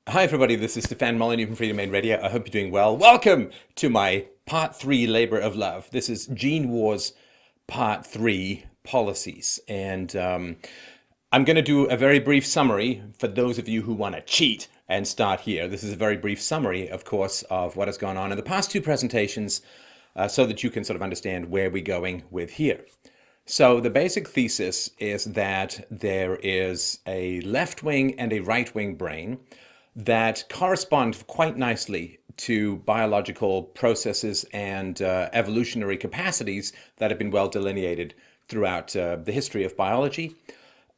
Hi everybody, this is Stefan Molyneux from Freedom Main Radio. I hope you're doing well. Welcome to my Part 3 Labor of Love. This is Gene Wars Part 3 Policies. And I'm going to do a very brief summary for those of you who want to cheat and start here. This is a very brief summary, of course, of what has gone on in the past two presentations so that you can sort of understand where we're going with here. So the basic thesis is that there is a left-wing and a right-wing brain that correspond quite nicely to biological processes and evolutionary capacities that have been well delineated throughout the history of biology,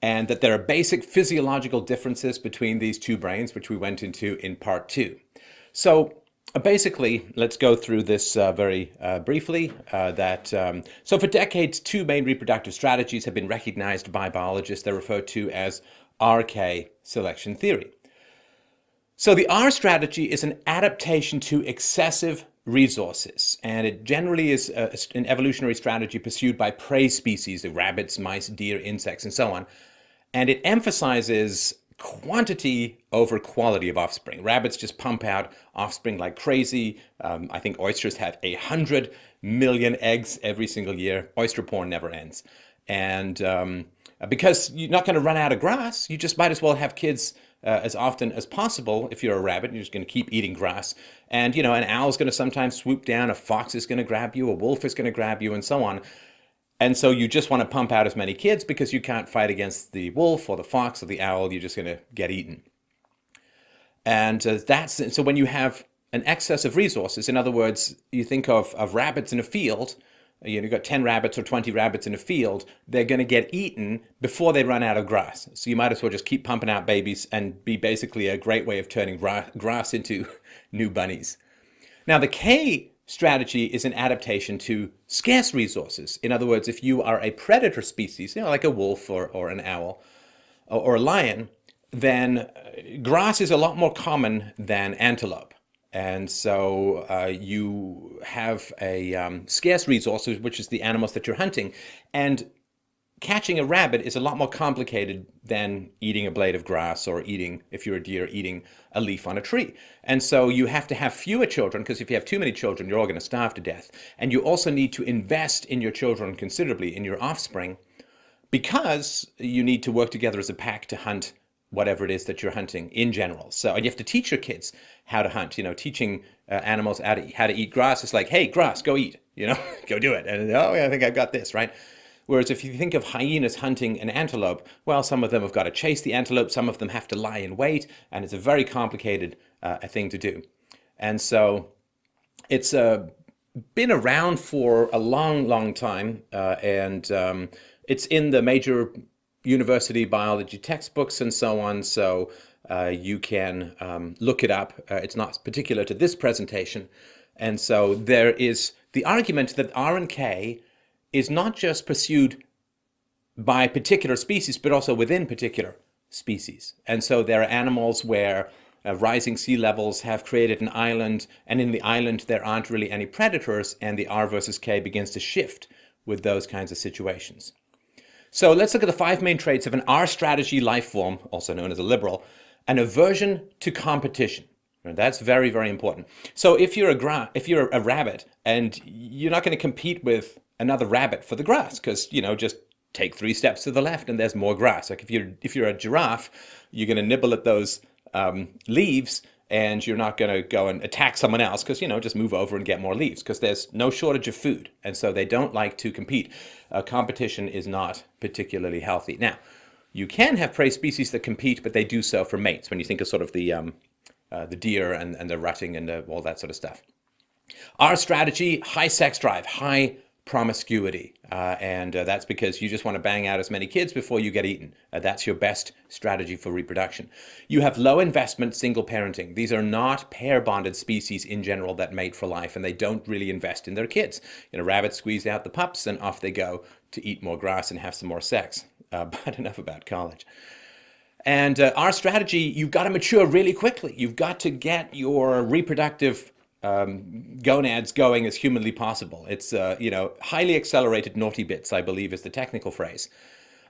and that there are basic physiological differences between these two brains, which we went into in part 2. So basically, let's go through this very briefly. So for decades, two main reproductive strategies have been recognized by biologists. They're referred to as RK selection theory. So the R strategy is an adaptation to excessive resources, and it generally is an evolutionary strategy pursued by prey species, the rabbits, mice, deer, insects, and so on. And it emphasizes quantity over quality of offspring. Rabbits just pump out offspring like crazy. I think oysters have 100 million eggs every single year. Oyster porn never ends. And because you're not going to run out of grass, you just might as well have kids as often as possible. If you're a rabbit, you're just going to keep eating grass. And, you know, an owl's going to sometimes swoop down, a fox is going to grab you, a wolf is going to grab you, and so on. And so you just want to pump out as many kids because you can't fight against the wolf or the fox or the owl. You're just going to get eaten. And so when you have an excess of resources, in other words, you think of rabbits in a field, you've got 10 rabbits or 20 rabbits in a field, they're going to get eaten before they run out of grass. So you might as well just keep pumping out babies and be basically a great way of turning grass into new bunnies. Now, the K strategy is an adaptation to scarce resources. In other words, if you are a predator species, like a wolf or an owl or a lion, then grass is a lot more common than antelope. And so you have a scarce resource, which is the animals that you're hunting. And catching a rabbit is a lot more complicated than eating a blade of grass or eating, if you're a deer, eating a leaf on a tree. And so you have to have fewer children, because if you have too many children, you're all going to starve to death. And you also need to invest in your children considerably, in your offspring, because you need to work together as a pack to hunt whatever it is that you're hunting in general. So, and you have to teach your kids how to hunt. Teaching animals how to eat grass is like, hey, grass, go eat, go do it. And, oh, yeah, I think I've got this, right? Whereas if you think of hyenas hunting an antelope, well, some of them have got to chase the antelope, some of them have to lie in wait, and it's a very complicated thing to do. And so it's been around for a long, long time, and it's in the major university biology textbooks and so on, so you can look it up. It's not particular to this presentation. And so there is the argument that R and K is not just pursued by particular species, but also within particular species. And so there are animals where rising sea levels have created an island, and in the island there aren't really any predators, and the R versus K begins to shift with those kinds of situations. So let's look at the 5 main traits of an R strategy life form, also known as a liberal: an aversion to competition. That's very, very important. So if you're a rabbit and you're not going to compete with another rabbit for the grass, because just take 3 steps to the left and there's more grass. Like if you're a giraffe, you're going to nibble at those leaves, and you're not going to go and attack someone else, because just move over and get more leaves, because there's no shortage of food, and so they don't like to compete. Competition is not particularly healthy. Now, you can have prey species that compete, but they do so for mates. When you think of sort of the deer and the rutting and all that sort of stuff. Our strategy: high sex drive, high promiscuity, and that's because you just want to bang out as many kids before you get eaten. That's your best strategy for reproduction. You have low investment single parenting. These are not pair bonded species in general that mate for life, and they don't really invest in their kids. Rabbits squeeze out the pups and off they go to eat more grass and have some more sex. But enough about college. And our strategy: you've got to mature really quickly. You've got to get your reproductive gonads going as humanly possible. It's highly accelerated naughty bits, I believe, is the technical phrase.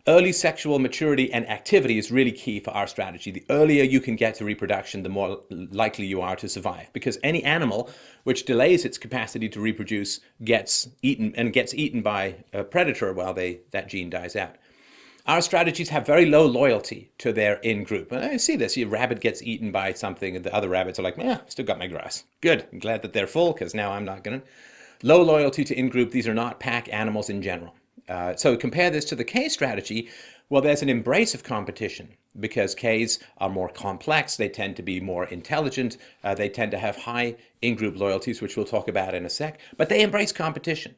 Early sexual maturity and activity is really key for our strategy. The earlier you can get to reproduction, the more likely you are to survive. Because any animal which delays its capacity to reproduce gets eaten by a predator while that gene dies out. Our strategies have very low loyalty to their in-group. And I see this. Your rabbit gets eaten by something, and the other rabbits are like, yeah, still got my grass. Good. I'm glad that they're full, because now I'm not going to. Low loyalty to in-group. These are not pack animals in general. So compare this to the K strategy. Well, there's an embrace of competition because Ks are more complex. They tend to be more intelligent. They tend to have high in-group loyalties, which we'll talk about in a sec. But they embrace competition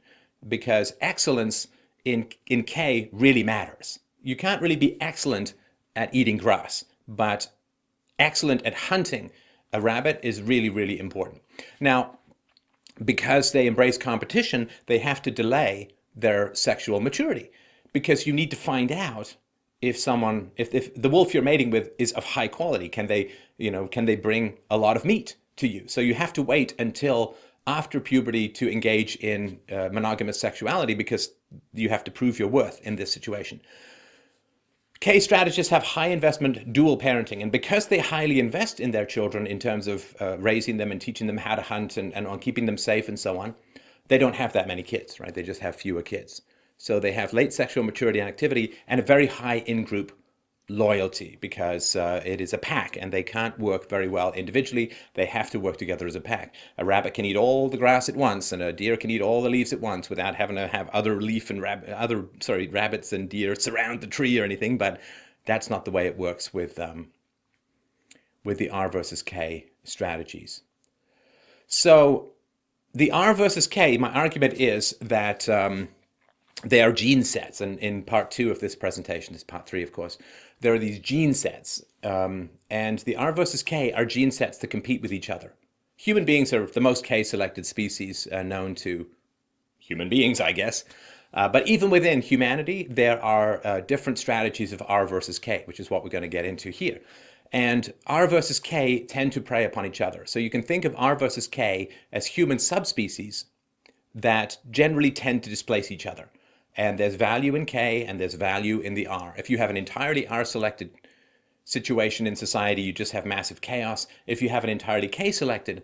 because excellence in K really matters. You can't really be excellent at eating grass, but excellent at hunting a rabbit is really, really important. Now, because they embrace competition, they have to delay their sexual maturity because you need to find out if the wolf you're mating with is of high quality. Can they bring a lot of meat to you? So you have to wait until after puberty to engage in monogamous sexuality because you have to prove your worth in this situation. K strategists have high investment dual parenting, and because they highly invest in their children in terms of raising them and teaching them how to hunt and on keeping them safe and so on, they don't have that many kids, right? They just have fewer kids. So they have late sexual maturity and activity and a very high in-group loyalty because it is a pack and they can't work very well individually. They have to work together as a pack. A rabbit can eat all the grass at once and a deer can eat all the leaves at once without having to have other rabbits and deer surround the tree or anything, but that's not the way it works with the R versus K strategies. So the R versus K, my argument is that they are gene sets, and in part 2 of this presentation, is part 3 of course, there are these gene sets, and the R versus K are gene sets that compete with each other. Human beings are the most K-selected species known to human beings, I guess, but even within humanity, there are different strategies of R versus K, which is what we're going to get into here. And R versus K tend to prey upon each other. So you can think of R versus K as human subspecies that generally tend to displace each other. And there's value in K and there's value in the R. If you have an entirely R-selected situation in society, you just have massive chaos. If you have an entirely K-selected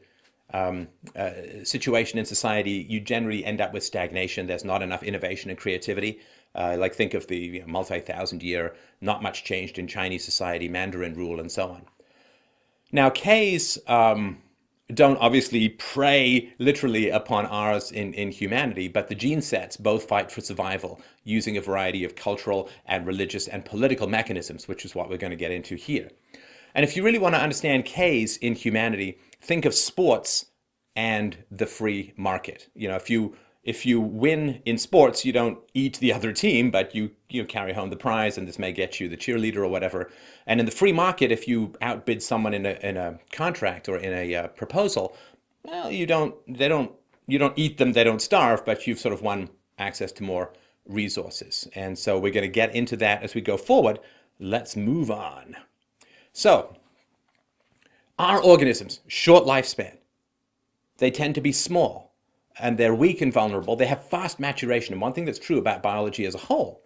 situation in society, you generally end up with stagnation. There's not enough innovation and creativity. Like think of the multi-thousand year, not much changed in Chinese society, Mandarin rule, and so on. Now, Ks don't obviously prey literally upon Rs in humanity, but the gene sets both fight for survival using a variety of cultural and religious and political mechanisms, which is what we're going to get into here. And if you really want to understand Ks in humanity, think of sports and the free market. You know, if you win in sports, you don't eat the other team, but you carry home the prize, and this may get you the cheerleader or whatever. And in the free market, if you outbid someone in a contract or in a proposal, well, you don't eat them, they don't starve, but you've sort of won access to more resources. And so we're going to get into that as we go forward. Let's move on. So, our organisms, short lifespan. They tend to be small, and they're weak and vulnerable. They have fast maturation. And one thing that's true about biology as a whole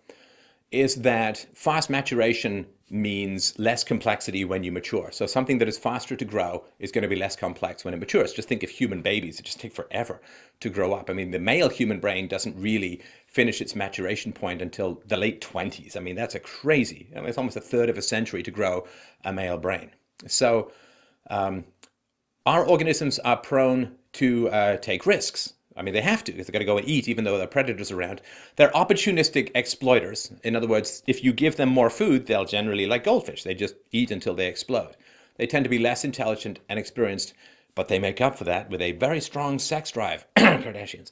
is that fast maturation means less complexity when you mature. So something that is faster to grow is going to be less complex when it matures. Just think of human babies. It just takes forever to grow up. I mean, the male human brain doesn't really finish its maturation point until the late 20s. I mean, that's it's almost a third of a century to grow a male brain. So our organisms are prone to take risks. I mean, they have to, because they've got to go and eat, even though there are predators around. They're opportunistic exploiters. In other words, if you give them more food, they'll generally, like goldfish, they just eat until they explode. They tend to be less intelligent and experienced, but they make up for that with a very strong sex drive. Kardashians.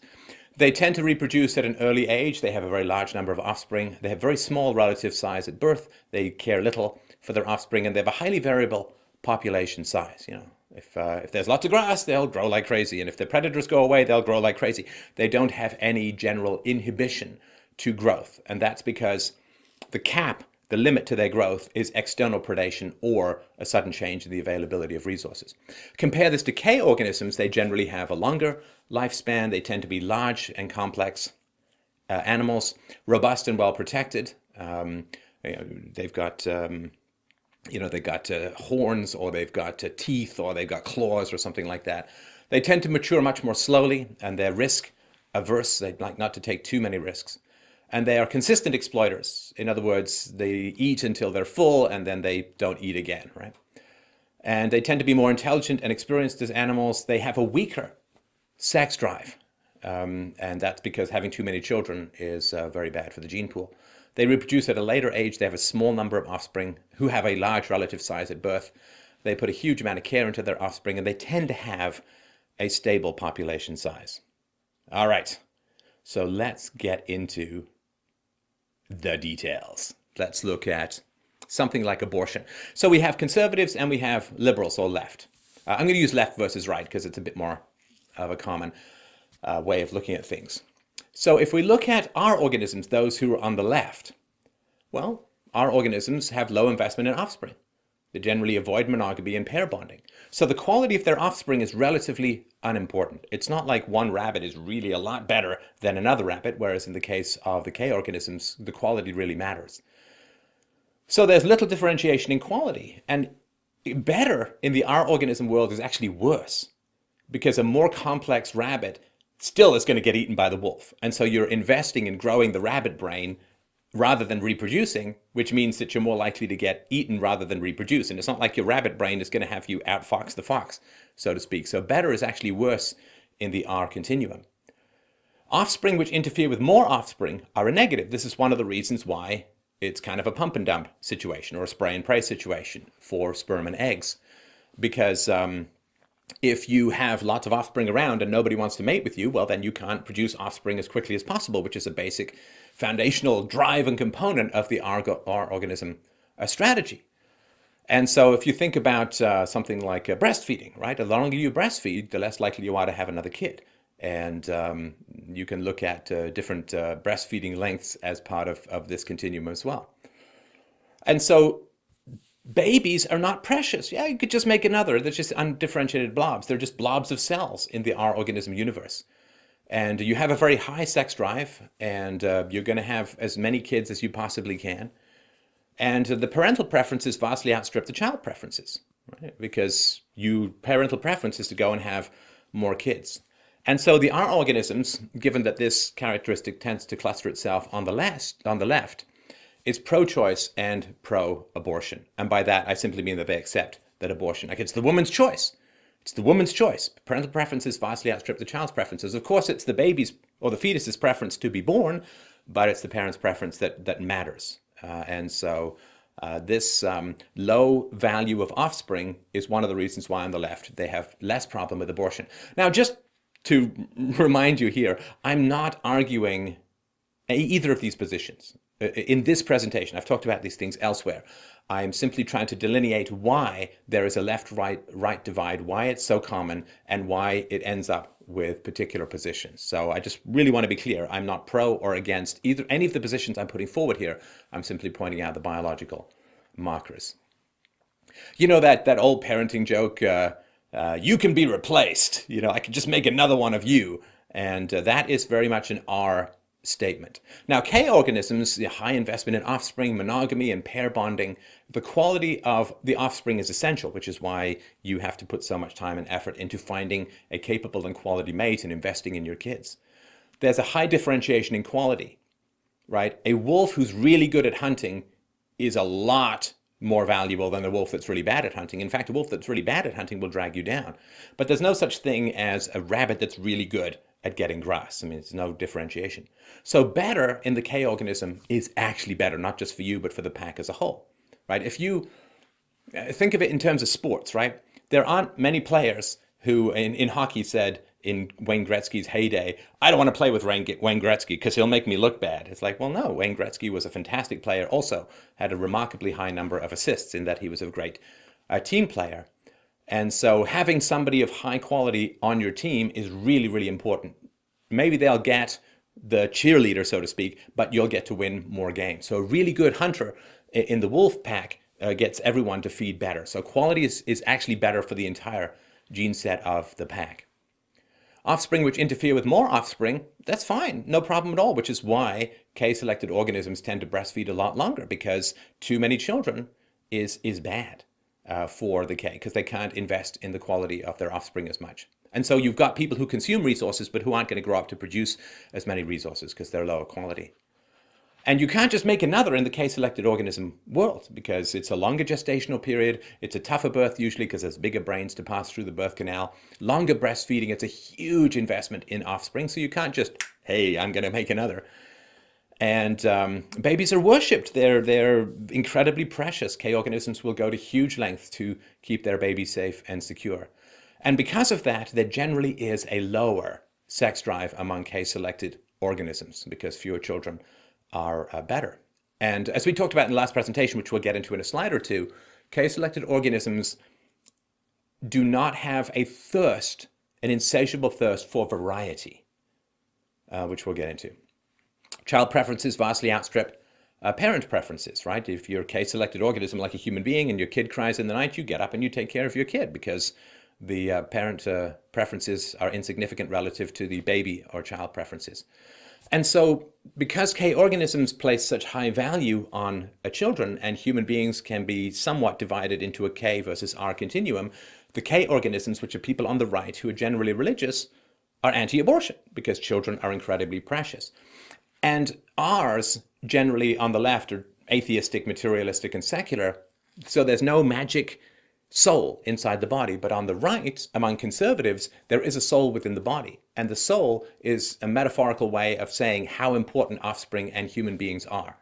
They tend to reproduce at an early age. They have a very large number of offspring. They have very small relative size at birth. They care little for their offspring, and they have a highly variable population size, you know. If there's lots of grass, they'll grow like crazy. And if the predators go away, they'll grow like crazy. They don't have any general inhibition to growth. And that's because the limit to their growth is external predation or a sudden change in the availability of resources. Compare this to K organisms. They generally have a longer lifespan. They tend to be large and complex animals, robust and well protected. Um, they've got they've got horns, or they've got teeth, or they've got claws, or something like that. They tend to mature much more slowly, and they're risk averse. They like not to take too many risks. And they are consistent exploiters. In other words, they eat until they're full, and then they don't eat again, right? And they tend to be more intelligent and experienced as animals. They have a weaker sex drive. And that's because having too many children is very bad for the gene pool. They reproduce at a later age. They have a small number of offspring who have a large relative size at birth. They put a huge amount of care into their offspring, and they tend to have a stable population size. All right, so let's get into the details. Let's look at something like abortion. So we have conservatives and we have liberals, or left. I'm going to use left versus right because it's a bit more of a common way of looking at things. So if we look at our organisms, those who are on the left, well, our organisms have low investment in offspring. They generally avoid monogamy and pair bonding. So the quality of their offspring is relatively unimportant. It's not like one rabbit is really a lot better than another rabbit, whereas in the case of the K organisms, the quality really matters. So there's little differentiation in quality. And better in the R organism world is actually worse, because a more complex rabbit still is going to get eaten by the wolf. And so you're investing in growing the rabbit brain rather than reproducing, which means that you're more likely to get eaten rather than reproduce. And it's not like your rabbit brain is going to have you outfox the fox, so to speak. So better is actually worse in the R continuum. Offspring which interfere with more offspring are a negative. This is one of the reasons why it's kind of a pump and dump situation, or a spray and pray situation for sperm and eggs. Because if you have lots of offspring around and nobody wants to mate with you, well, then you can't produce offspring as quickly as possible, which is a basic foundational drive and component of the R organism strategy. And so if you think about something like breastfeeding, right? The longer you breastfeed, the less likely you are to have another kid. And you can look at different breastfeeding lengths as part of this continuum as well. And so babies are not precious. Yeah, you could just make another. They're just undifferentiated blobs. They're just blobs of cells in the R organism universe. And you have a very high sex drive, and you're going to have as many kids as you possibly can. And the parental preferences vastly outstrip the child preferences, right? Because parental preference is to go and have more kids. And so the R organisms, given that this characteristic tends to cluster itself on the left, is pro-choice and pro-abortion. And by that, I simply mean that they accept that abortion, like, it's the woman's choice. It's the woman's choice. Parental preferences vastly outstrip the child's preferences. Of course, it's the baby's or the fetus's preference to be born, but it's the parent's preference that matters. And so this low value of offspring is one of the reasons why on the left they have less problem with abortion. Now, just to remind you here, I'm not arguing either of these positions. In this presentation, I've talked about these things elsewhere. I'm simply trying to delineate why there is a left-right divide, why it's so common, and why it ends up with particular positions. So I just really want to be clear. I'm not pro or against any of the positions I'm putting forward here. I'm simply pointing out the biological markers. You know that old parenting joke, you can be replaced. You know, I could just make another one of you. And that is very much an R statement. Now, K organisms, the high investment in offspring, monogamy, and pair bonding, the quality of the offspring is essential, which is why you have to put so much time and effort into finding a capable and quality mate and investing in your kids. There's a high differentiation in quality, right? A wolf who's really good at hunting is a lot more valuable than a wolf that's really bad at hunting. In fact, a wolf that's really bad at hunting will drag you down. But there's no such thing as a rabbit that's really good at getting grass. I mean, it's no differentiation. So better in the K organism is actually better, not just for you, but for the pack as a whole, right? If you think of it in terms of sports, right? There aren't many players who in hockey said in Wayne Gretzky's heyday, I don't want to play with Wayne Gretzky because he'll make me look bad. It's like, well, no, Wayne Gretzky was a fantastic player, also had a remarkably high number of assists in that he was a great team player. And so having somebody of high quality on your team is really, really important. Maybe they'll get the cheerleader, so to speak, but you'll get to win more games. So a really good hunter in the wolf pack gets everyone to feed better. So quality is actually better for the entire gene set of the pack. Offspring which interfere with more offspring, that's fine, no problem at all, which is why K-selected organisms tend to breastfeed a lot longer, because too many children is bad for the K, because they can't invest in the quality of their offspring as much. And so you've got people who consume resources but who aren't going to grow up to produce as many resources because they're lower quality. And you can't just make another in the K-selected organism world, because it's a longer gestational period, it's a tougher birth usually because there's bigger brains to pass through the birth canal, longer breastfeeding, it's a huge investment in offspring, so you can't just, hey, I'm going to make another. And babies are worshipped. They're incredibly precious. K-organisms will go to huge lengths to keep their babies safe and secure. And because of that, there generally is a lower sex drive among K-selected organisms, because fewer children are better. And as we talked about in the last presentation, which we'll get into in a slide or two, K-selected organisms do not have a thirst, an insatiable thirst for variety, which we'll get into. Child preferences vastly outstrip parent preferences, right? If you're a K-selected organism like a human being and your kid cries in the night, you get up and you take care of your kid, because the parent preferences are insignificant relative to the baby or child preferences. And so because K organisms place such high value on children, and human beings can be somewhat divided into a K versus R continuum, the K organisms, which are people on the right who are generally religious, are anti-abortion because children are incredibly precious. And R's, generally on the left, are atheistic, materialistic, and secular, so there's no magic soul inside the body. But on the right, among conservatives, there is a soul within the body. And the soul is a metaphorical way of saying how important offspring and human beings are.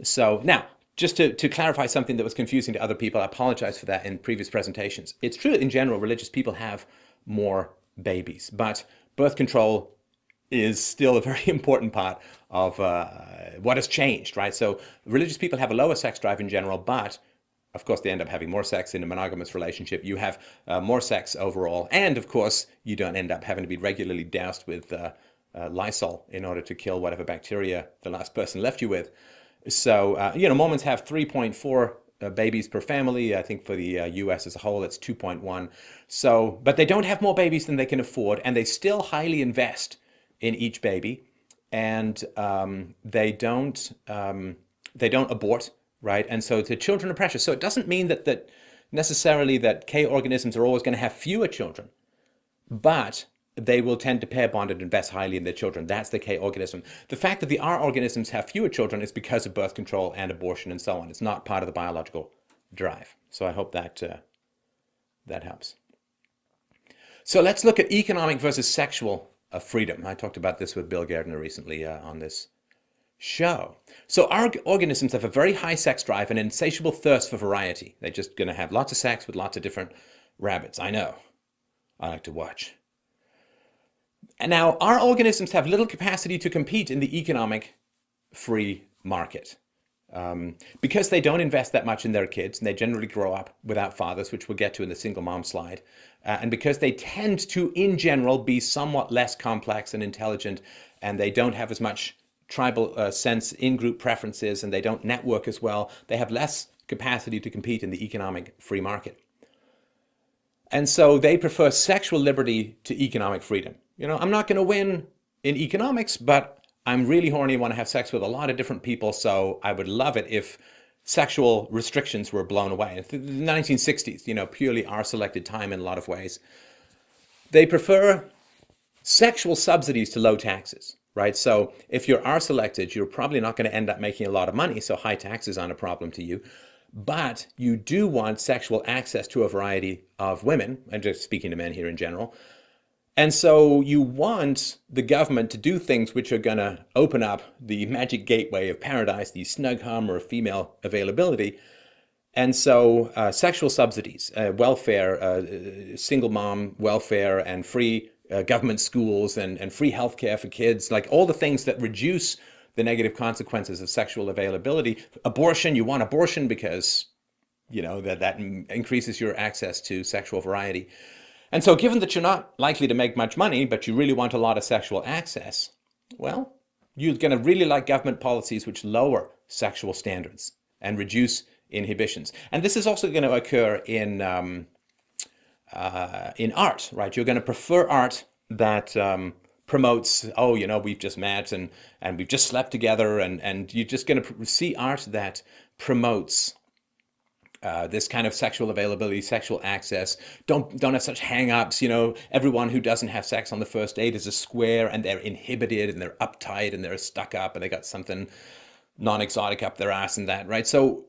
So now, just to clarify something that was confusing to other people, I apologize for that in previous presentations. It's true that in general, religious people have more babies, but birth control is still a very important part of what has changed, right? So religious people have a lower sex drive in general, but of course, they end up having more sex in a monogamous relationship. You have more sex overall. And of course, you don't end up having to be regularly doused with Lysol in order to kill whatever bacteria the last person left you with. So, Mormons have 3.4 babies per family. I think for the US as a whole, it's 2.1. So, but they don't have more babies than they can afford, and they still highly invest in each baby. And they don't abort. Right, and so the children are precious. So it doesn't mean that necessarily that K organisms are always going to have fewer children, but they will tend to pair bond and invest highly in their children. That's the K organism. The fact that the R organisms have fewer children is because of birth control and abortion and so on. It's not part of the biological drive. So I hope that that helps. So let's look at economic versus sexual freedom. I talked about this with Bill Gardner recently on this show. So our organisms have a very high sex drive and an insatiable thirst for variety. They're just going to have lots of sex with lots of different rabbits. I know. I like to watch. And now our organisms have little capacity to compete in the economic free market. Because they don't invest that much in their kids, and they generally grow up without fathers, which we'll get to in the single mom slide, and because they tend to, in general, be somewhat less complex and intelligent, and they don't have as much tribal sense, in-group preferences, and they don't network as well, they have less capacity to compete in the economic free market. And so they prefer sexual liberty to economic freedom. I'm not going to win in economics, but I'm really horny and want to have sex with a lot of different people, so I would love it if sexual restrictions were blown away. In the 1960s, purely R-selected time in a lot of ways. They prefer sexual subsidies to low taxes. Right? So if you're R-selected, you're probably not going to end up making a lot of money, so high taxes aren't a problem to you. But you do want sexual access to a variety of women, and just speaking to men here in general. And so you want the government to do things which are going to open up the magic gateway of paradise, the snug hum or female availability. And so sexual subsidies, welfare, single mom welfare, and free government schools and free healthcare for kids, like all the things that reduce the negative consequences of sexual availability. Abortion, you want abortion because, that increases your access to sexual variety. And so given that you're not likely to make much money, but you really want a lot of sexual access, well, you're going to really like government policies which lower sexual standards and reduce inhibitions. And this is also going to occur in art, right? You're going to prefer art that promotes, oh, we've just met and we've just slept together, and you're just going to see art that promotes this kind of sexual availability, sexual access. Don't have such hang-ups. Everyone who doesn't have sex on the first date is a square, and they're inhibited, and they're uptight, and they're stuck up, and they got something non-exotic up their ass and that, right? So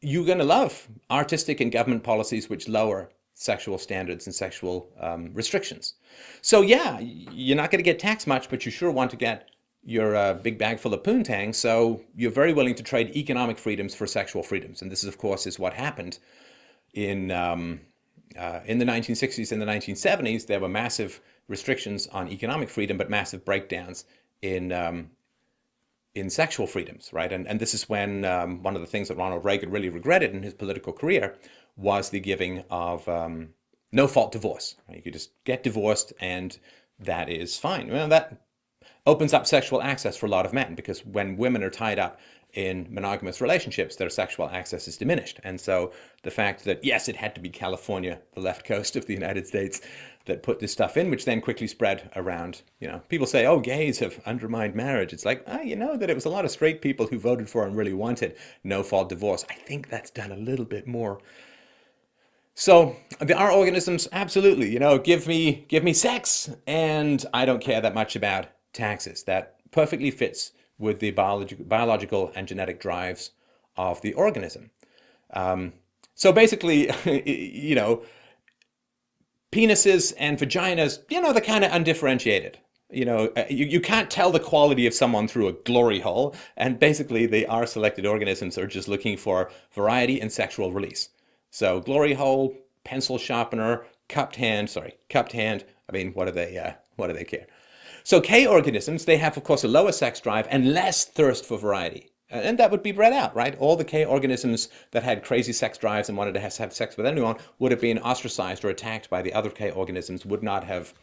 you're going to love artistic and government policies which lower sexual standards and sexual restrictions. So yeah, you're not going to get taxed much, but you sure want to get your big bag full of poontang. So you're very willing to trade economic freedoms for sexual freedoms. And this, of course, is what happened in the 1960s and the 1970s. There were massive restrictions on economic freedom, but massive breakdowns in sexual freedoms, right? And this is when one of the things that Ronald Reagan really regretted in his political career was the giving of no-fault divorce. Right? You could just get divorced and that is fine. Well, that opens up sexual access for a lot of men, because when women are tied up in monogamous relationships, their sexual access is diminished. And so the fact that, yes, it had to be California, the left coast of the United States, that put this stuff in, which then quickly spread around. People say, oh, gays have undermined marriage. It's like, that it was a lot of straight people who voted for and really wanted no-fault divorce. I think that's done a little bit more. So our organisms, absolutely, give me sex, and I don't care that much about taxes. That perfectly fits with the biological and genetic drives of the organism. So basically, penises and vaginas, they're kind of undifferentiated. You can't tell the quality of someone through a glory hole, and basically the R-selected organisms are just looking for variety and sexual release. So glory hole, pencil sharpener, cupped hand. I mean, what do they care? So K organisms, they have, of course, a lower sex drive and less thirst for variety. And that would be bred out, right? All the K organisms that had crazy sex drives and wanted to have sex with anyone would have been ostracized or attacked by the other K organisms, would have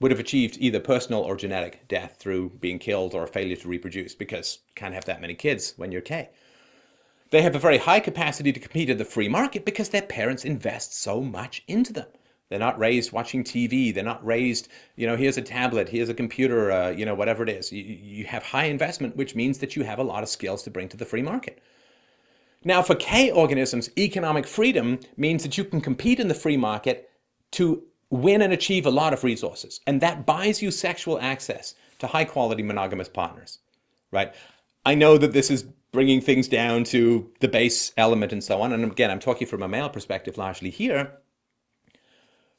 achieved either personal or genetic death through being killed or failure to reproduce, because you can't have that many kids when you're K. They have a very high capacity to compete in the free market because their parents invest so much into them. They're not raised watching TV. They're not raised, here's a tablet, here's a computer, whatever it is. You have high investment, which means that you have a lot of skills to bring to the free market. Now, for K organisms, economic freedom means that you can compete in the free market to win and achieve a lot of resources. And that buys you sexual access to high-quality monogamous partners, right? I know that this is bringing things down to the base element and so on. And again, I'm talking from a male perspective largely here.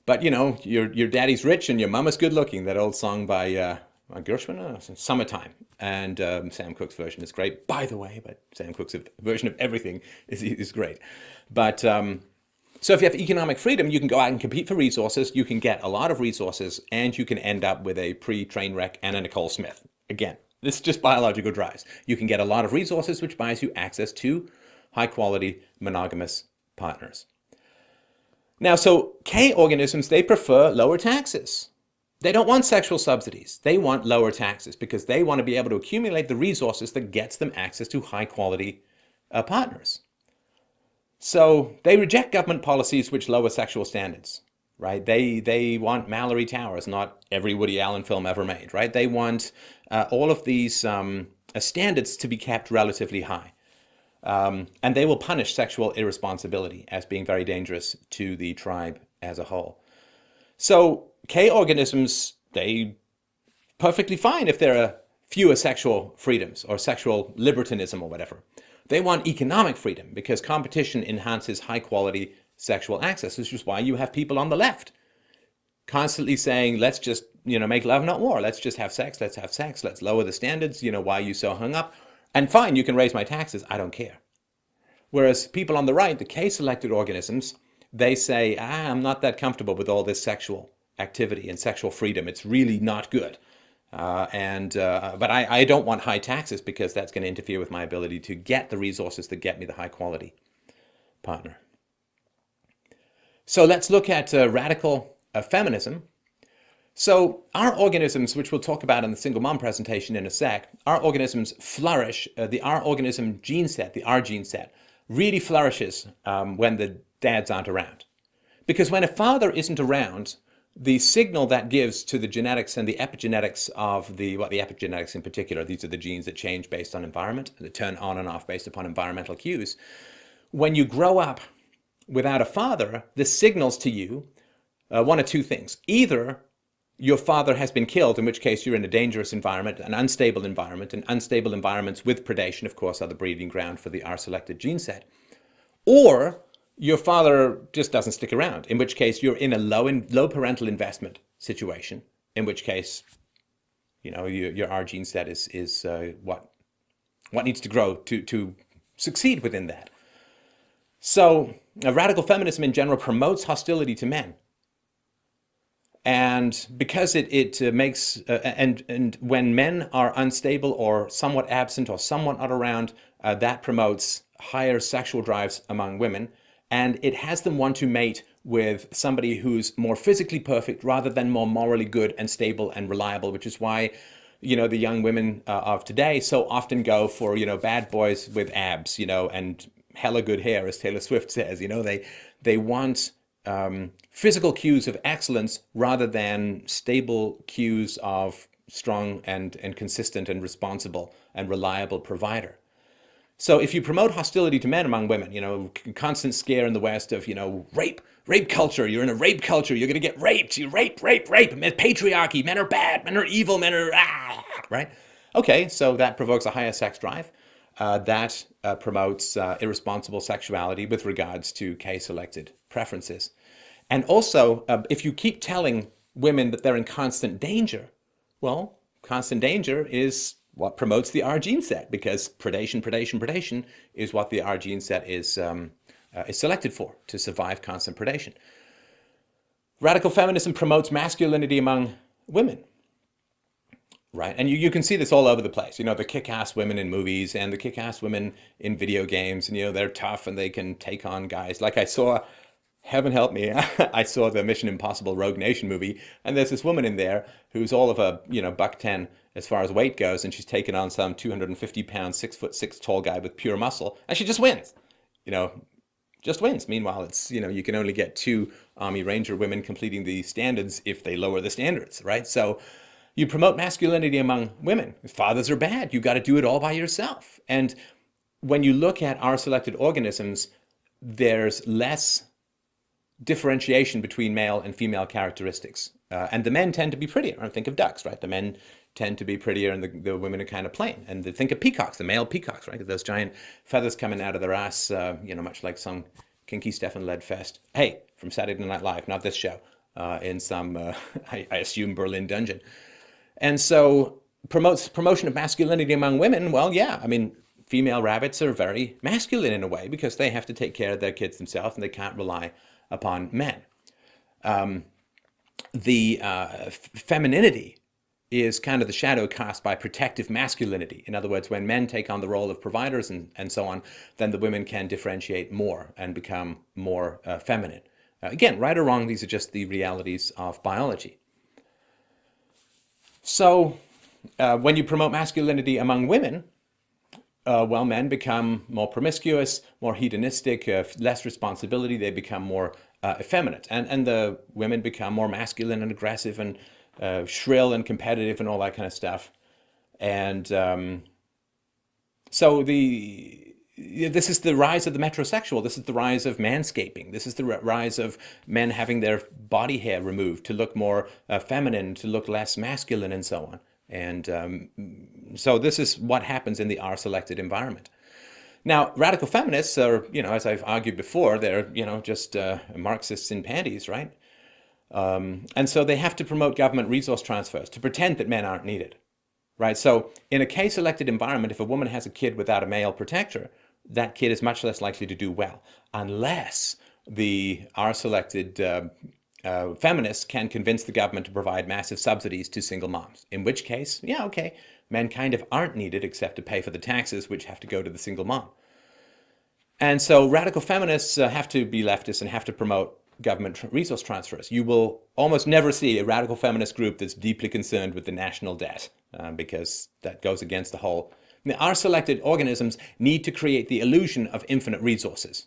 But, your daddy's rich and your mama's good looking. That old song by Gershwin, Summertime. And Sam Cooke's version is great, by the way. But Sam Cooke's version of everything is great. But so if you have economic freedom, you can go out and compete for resources. You can get a lot of resources, and you can end up with a pre-train wreck and a Nicole Smith. Again, this is just biological drives. You can get a lot of resources, which buys you access to high-quality monogamous partners. Now, so K organisms, they prefer lower taxes. They don't want sexual subsidies. They want lower taxes because they want to be able to accumulate the resources that gets them access to high-quality partners. So they reject government policies which lower sexual standards, right? They want Mallory Towers, not every Woody Allen film ever made, right? They want all of these standards to be kept relatively high. And they will punish sexual irresponsibility as being very dangerous to the tribe as a whole. So K organisms, they perfectly fine if there are fewer sexual freedoms or sexual libertinism or whatever. They want economic freedom because competition enhances high quality sexual access, which is why you have people on the left constantly saying, let's just, make love, not war. Let's just have sex. Let's have sex. Let's lower the standards. Why are you so hung up? And fine, you can raise my taxes. I don't care. Whereas people on the right, the K-selected organisms, they say, I'm not that comfortable with all this sexual activity and sexual freedom. It's really not good. But I don't want high taxes because that's going to interfere with my ability to get the resources that get me the high quality partner. So let's look at radical feminism. So our organisms, which we'll talk about in the single mom presentation in a sec, our organisms flourish, the R organism gene set, the R gene set, really flourishes when the dads aren't around. Because when a father isn't around, the signal that gives to the genetics and the epigenetics of the epigenetics in particular, these are the genes that change based on environment, that turn on and off based upon environmental cues. When you grow up without a father, this signals to you one of two things. Either your father has been killed, in which case you're in a dangerous environment, an unstable environment, and unstable environments with predation, of course, are the breeding ground for the R-selected gene set. Or your father just doesn't stick around, in which case you're in a low parental investment situation, in which case, your R gene set is what needs to grow to succeed within that. So radical feminism in general promotes hostility to men. And because it makes, and when men are unstable or somewhat absent or somewhat not around, that promotes higher sexual drives among women. And it has them want to mate with somebody who's more physically perfect rather than more morally good and stable and reliable, which is why, the young women of today so often go for, bad boys with abs, and hella good hair, as Taylor Swift says. They want physical cues of excellence rather than stable cues of strong and consistent and responsible and reliable provider. So if you promote hostility to men among women, constant scare in the West of, rape culture, you're in a rape culture, you're going to get raped, you rape, patriarchy, men are bad, men are evil, men are, right? Okay, so that provokes a higher sex drive. That promotes irresponsible sexuality with regards to K-selected preferences. And also, if you keep telling women that they're in constant danger, well, constant danger is what promotes the R gene set, because predation is what the R gene set is selected for, to survive constant predation. Radical feminism promotes masculinity among women. Right, and you can see this all over the place. The kick-ass women in movies and the kick-ass women in video games, and they're tough and they can take on guys. Like I saw, heaven help me, I saw the Mission Impossible Rogue Nation movie, and there's this woman in there who's all of a, buck-10 as far as weight goes, and she's taken on some 250-pound, 6'6" tall guy with pure muscle, and she just wins. Just wins. Meanwhile, it's, you can only get 2 Army Ranger women completing the standards if they lower the standards, right? So you promote masculinity among women. Fathers are bad. You got to do it all by yourself. And when you look at R-selected organisms, there's less differentiation between male and female characteristics. And the men tend to be prettier. Think of ducks, right? The men tend to be prettier and the women are kind of plain. And think of peacocks, the male peacocks, right? Those giant feathers coming out of their ass, much like some kinky Stefan-led fest. Hey, from Saturday Night Live, not this show, in some, I assume, Berlin dungeon. And so promotion of masculinity among women, well, yeah, female rabbits are very masculine in a way because they have to take care of their kids themselves and they can't rely upon men. Femininity is kind of the shadow cast by protective masculinity. In other words, when men take on the role of providers and so on, then the women can differentiate more and become more feminine. Again, right or wrong, these are just the realities of biology. So when you promote masculinity among women, men become more promiscuous, more hedonistic, less responsibility. They become more effeminate. And the women become more masculine and aggressive and shrill and competitive and all that kind of stuff. And so this is the rise of the metrosexual. This is the rise of manscaping. This is the rise of men having their body hair removed to look more feminine, to look less masculine, and so on. And so this is what happens in the R-selected environment. Now, radical feminists are, as I've argued before, they're, just Marxists in panties, right? And so they have to promote government resource transfers to pretend that men aren't needed, right? So in a K-selected environment, if a woman has a kid without a male protector, that kid is much less likely to do well, unless the R-selected feminists can convince the government to provide massive subsidies to single moms. In which case, yeah, okay, men kind of aren't needed except to pay for the taxes, which have to go to the single mom. And so radical feminists have to be leftists and have to promote government resource transfers. You will almost never see a radical feminist group that's deeply concerned with the national debt, because that goes against the whole. Our selected organisms need to create the illusion of infinite resources.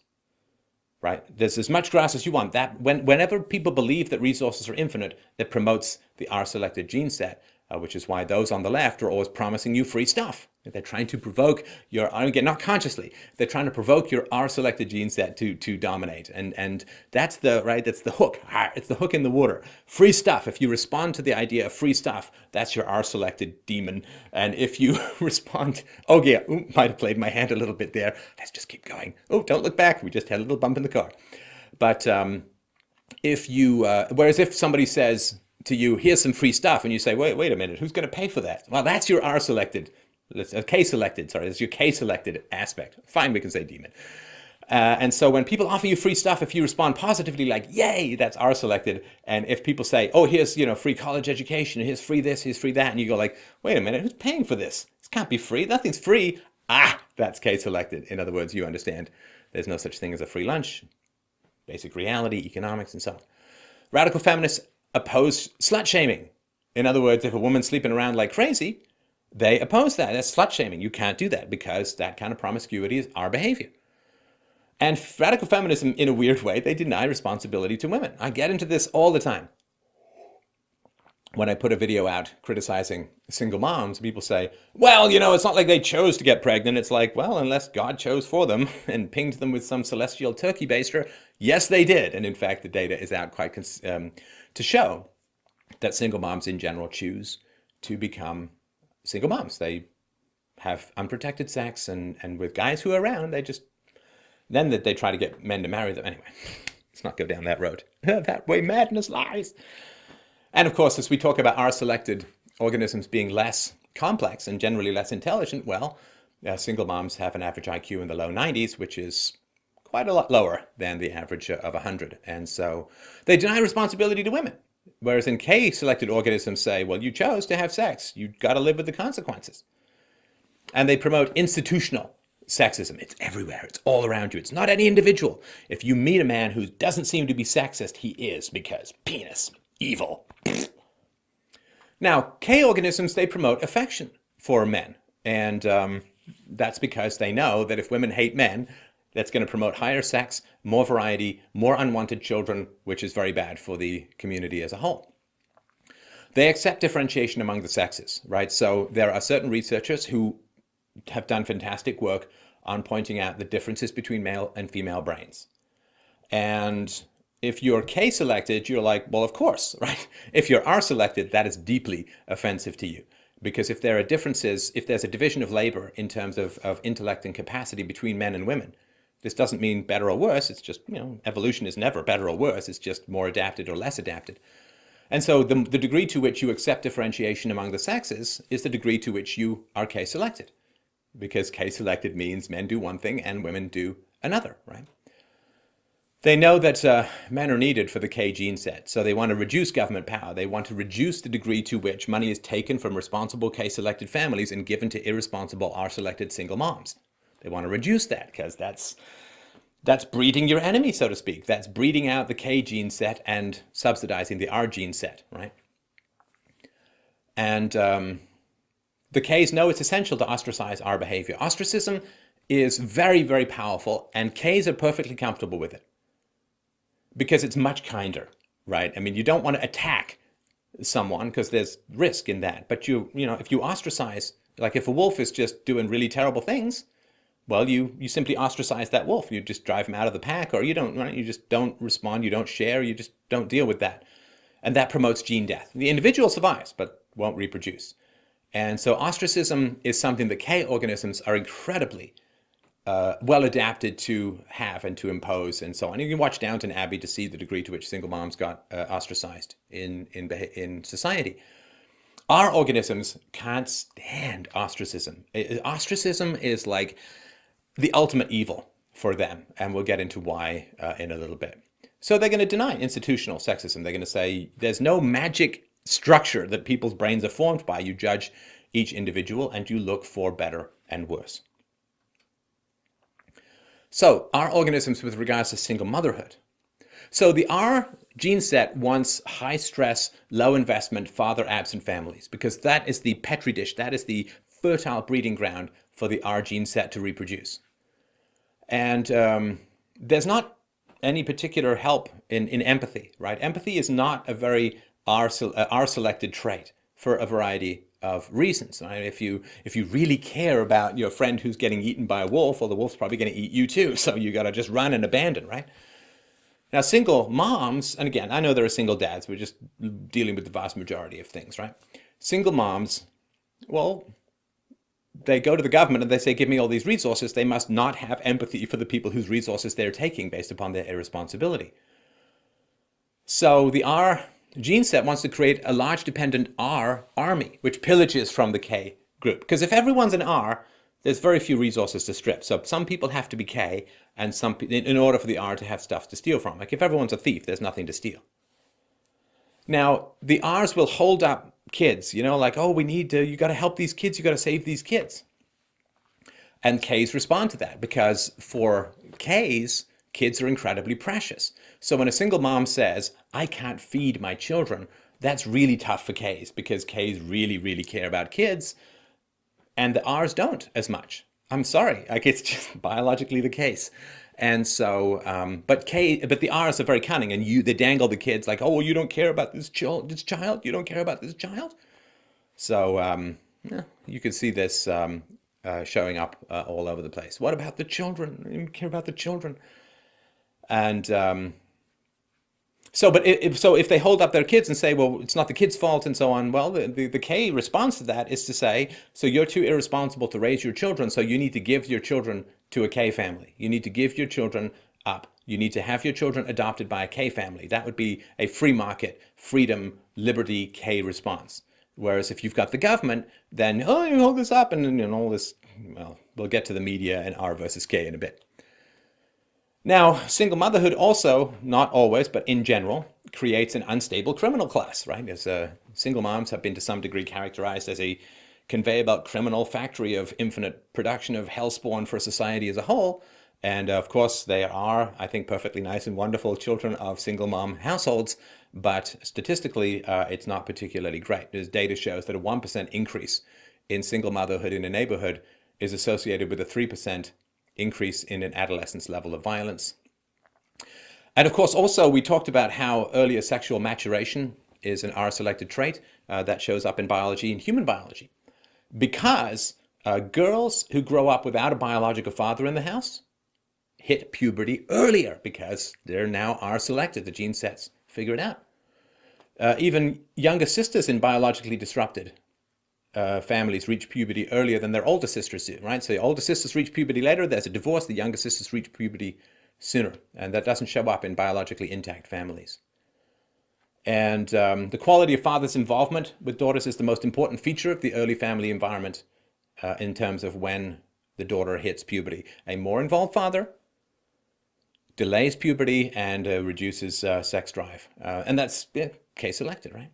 right? There's as much grass as you want. That whenever people believe that resources are infinite, it promotes the R-selected gene set, which is why those on the left are always promising you free stuff. They're trying to provoke your, again, not consciously, they're trying to provoke your R-selected gene set to dominate. And that's the, right, that's the hook. It's the hook in the water. Free stuff. If you respond to the idea of free stuff, that's your R-selected demon. And if you respond, oh yeah, ooh, might have played my hand a little bit there. Let's just keep going. Oh, don't look back. We just had a little bump in the car. But if you, whereas if somebody says to you, here's some free stuff, and you say, wait a minute, who's going to pay for that? Well, that's your R-selected, K-selected, sorry, that's your K-selected aspect. Fine, we can say demon. And so when people offer you free stuff, if you respond positively like, yay, that's R-selected. And if people say, oh, here's, free college education, here's free this, here's free that, and you go like, wait a minute, who's paying for this? This can't be free, nothing's free. That's K-selected. In other words, you understand there's no such thing as a free lunch, basic reality, economics, and so on. Radical feminists oppose slut shaming. In other words, if a woman's sleeping around like crazy, they oppose that. That's slut shaming. You can't do that because that kind of promiscuity is our behavior. And radical feminism, in a weird way, they deny responsibility to women. I get into this all the time. When I put a video out criticizing single moms, people say, well, it's not like they chose to get pregnant. It's like, well, unless God chose for them and pinged them with some celestial turkey baster, yes, they did. And in fact, the data is out quite to show that single moms in general choose to become single moms. They have unprotected sex, and with guys who are around, then they try to get men to marry them. Anyway, let's not go down that road. That way madness lies. And of course, as we talk about R-selected organisms being less complex and generally less intelligent, well, single moms have an average IQ in the low 90s, which is quite a lot lower than the average of 100. And so they deny responsibility to women. Whereas in K-selected organisms say, well, you chose to have sex. You've got to live with the consequences. And they promote institutional sexism. It's everywhere. It's all around you. It's not any individual. If you meet a man who doesn't seem to be sexist, he is, because penis, evil. Now, K organisms, they promote affection for men. And that's because they know that if women hate men, that's going to promote higher sex, more variety, more unwanted children, which is very bad for the community as a whole. They accept differentiation among the sexes, right? So there are certain researchers who have done fantastic work on pointing out the differences between male and female brains. And if you're K-selected, you're like, well, of course, right? If you're R-selected, that is deeply offensive to you. Because if there are differences, if there's a division of labor in terms of intellect and capacity between men and women, this doesn't mean better or worse. It's just, evolution is never better or worse. It's just more adapted or less adapted. And so the degree to which you accept differentiation among the sexes is the degree to which you are K-selected. Because K-selected means men do one thing and women do another, right? They know that men are needed for the K gene set, so they want to reduce government power. They want to reduce the degree to which money is taken from responsible K-selected families and given to irresponsible R-selected single moms. They want to reduce that because that's breeding your enemy, so to speak. That's breeding out the K gene set and subsidizing the R gene set, right? And the Ks know it's essential to ostracize our behavior. Ostracism is very, very powerful, and Ks are perfectly comfortable with it because it's much kinder, right? I mean, you don't want to attack someone because there's risk in that. But if you ostracize, like if a wolf is just doing really terrible things, well, you simply ostracize that wolf. You just drive him out of the pack, or you don't, right? You just don't respond, you don't share, you just don't deal with that. And that promotes gene death. The individual survives, but won't reproduce. And so ostracism is something that K organisms are incredibly well adapted to have and to impose and so on. You can watch Downton Abbey to see the degree to which single moms got ostracized in society. Our organisms can't stand ostracism. Ostracism is like the ultimate evil for them, and we'll get into why in a little bit. So they're going to deny institutional sexism. They're going to say there's no magic structure that people's brains are formed by. You judge each individual and you look for better and worse. So our organisms with regards to single motherhood. So the R gene set wants high stress, low investment, father absent families, because that is the petri dish, that is the fertile breeding ground for the R gene set to reproduce. And there's not any particular help in empathy, right? Empathy is not a very R-selected trait for a variety of reasons. Right? If you really care about your friend who's getting eaten by a wolf, well, the wolf's probably going to eat you too. So you got to just run and abandon, right? Now, single moms, and again, I know there are single dads. We're just dealing with the vast majority of things, right? Single moms, well, they go to the government and they say, give me all these resources. They must not have empathy for the people whose resources they're taking based upon their irresponsibility. So the R gene set wants to create a large dependent R army, which pillages from the K group. Because if everyone's an R, there's very few resources to strip. So some people have to be K, and in order for the R to have stuff to steal from. Like if everyone's a thief, there's nothing to steal. Now, the R's will hold up kids, like, oh, you got to help these kids, you got to save these kids. And K's respond to that because for K's, kids are incredibly precious. So when a single mom says, I can't feed my children, that's really tough for K's because K's really, really care about kids and the R's don't as much. I'm sorry, like it's just biologically the case. And so, but the R's are very cunning, and they dangle the kids like, oh, well, you don't care about this child. You don't care about this child. So yeah, you can see this showing up all over the place. What about the children? You don't care about the children. And so if they hold up their kids and say, well, it's not the kid's fault and so on, well, the K response to that is to say, so you're too irresponsible to raise your children, so you need to give your children to a K family. You need to give your children up. You need to have your children adopted by a K family. That would be a free market, freedom, liberty, K response. Whereas if you've got the government, then, oh, you hold this up and all this, well, we'll get to the media and R versus K in a bit. Now, single motherhood also, not always, but in general, creates an unstable criminal class, right? As single moms have been to some degree characterized as a conveyor belt criminal factory of infinite production of hellspawn for society as a whole. And of course, they are, I think, perfectly nice and wonderful children of single mom households, but statistically, it's not particularly great. There's data shows that a 1% increase in single motherhood in a neighborhood is associated with a 3% increase in an adolescent's level of violence. And of course, also, we talked about how earlier sexual maturation is an R-selected trait that shows up in biology and human biology. Because girls who grow up without a biological father in the house hit puberty earlier because they're now R-selected. The gene sets figure it out. Even younger sisters in biologically disrupted families reach puberty earlier than their older sisters do, right? So the older sisters reach puberty later, there's a divorce, the younger sisters reach puberty sooner. And that doesn't show up in biologically intact families. And the quality of father's involvement with daughters is the most important feature of the early family environment in terms of when the daughter hits puberty. A more involved father delays puberty and reduces sex drive. And that's case selected, right?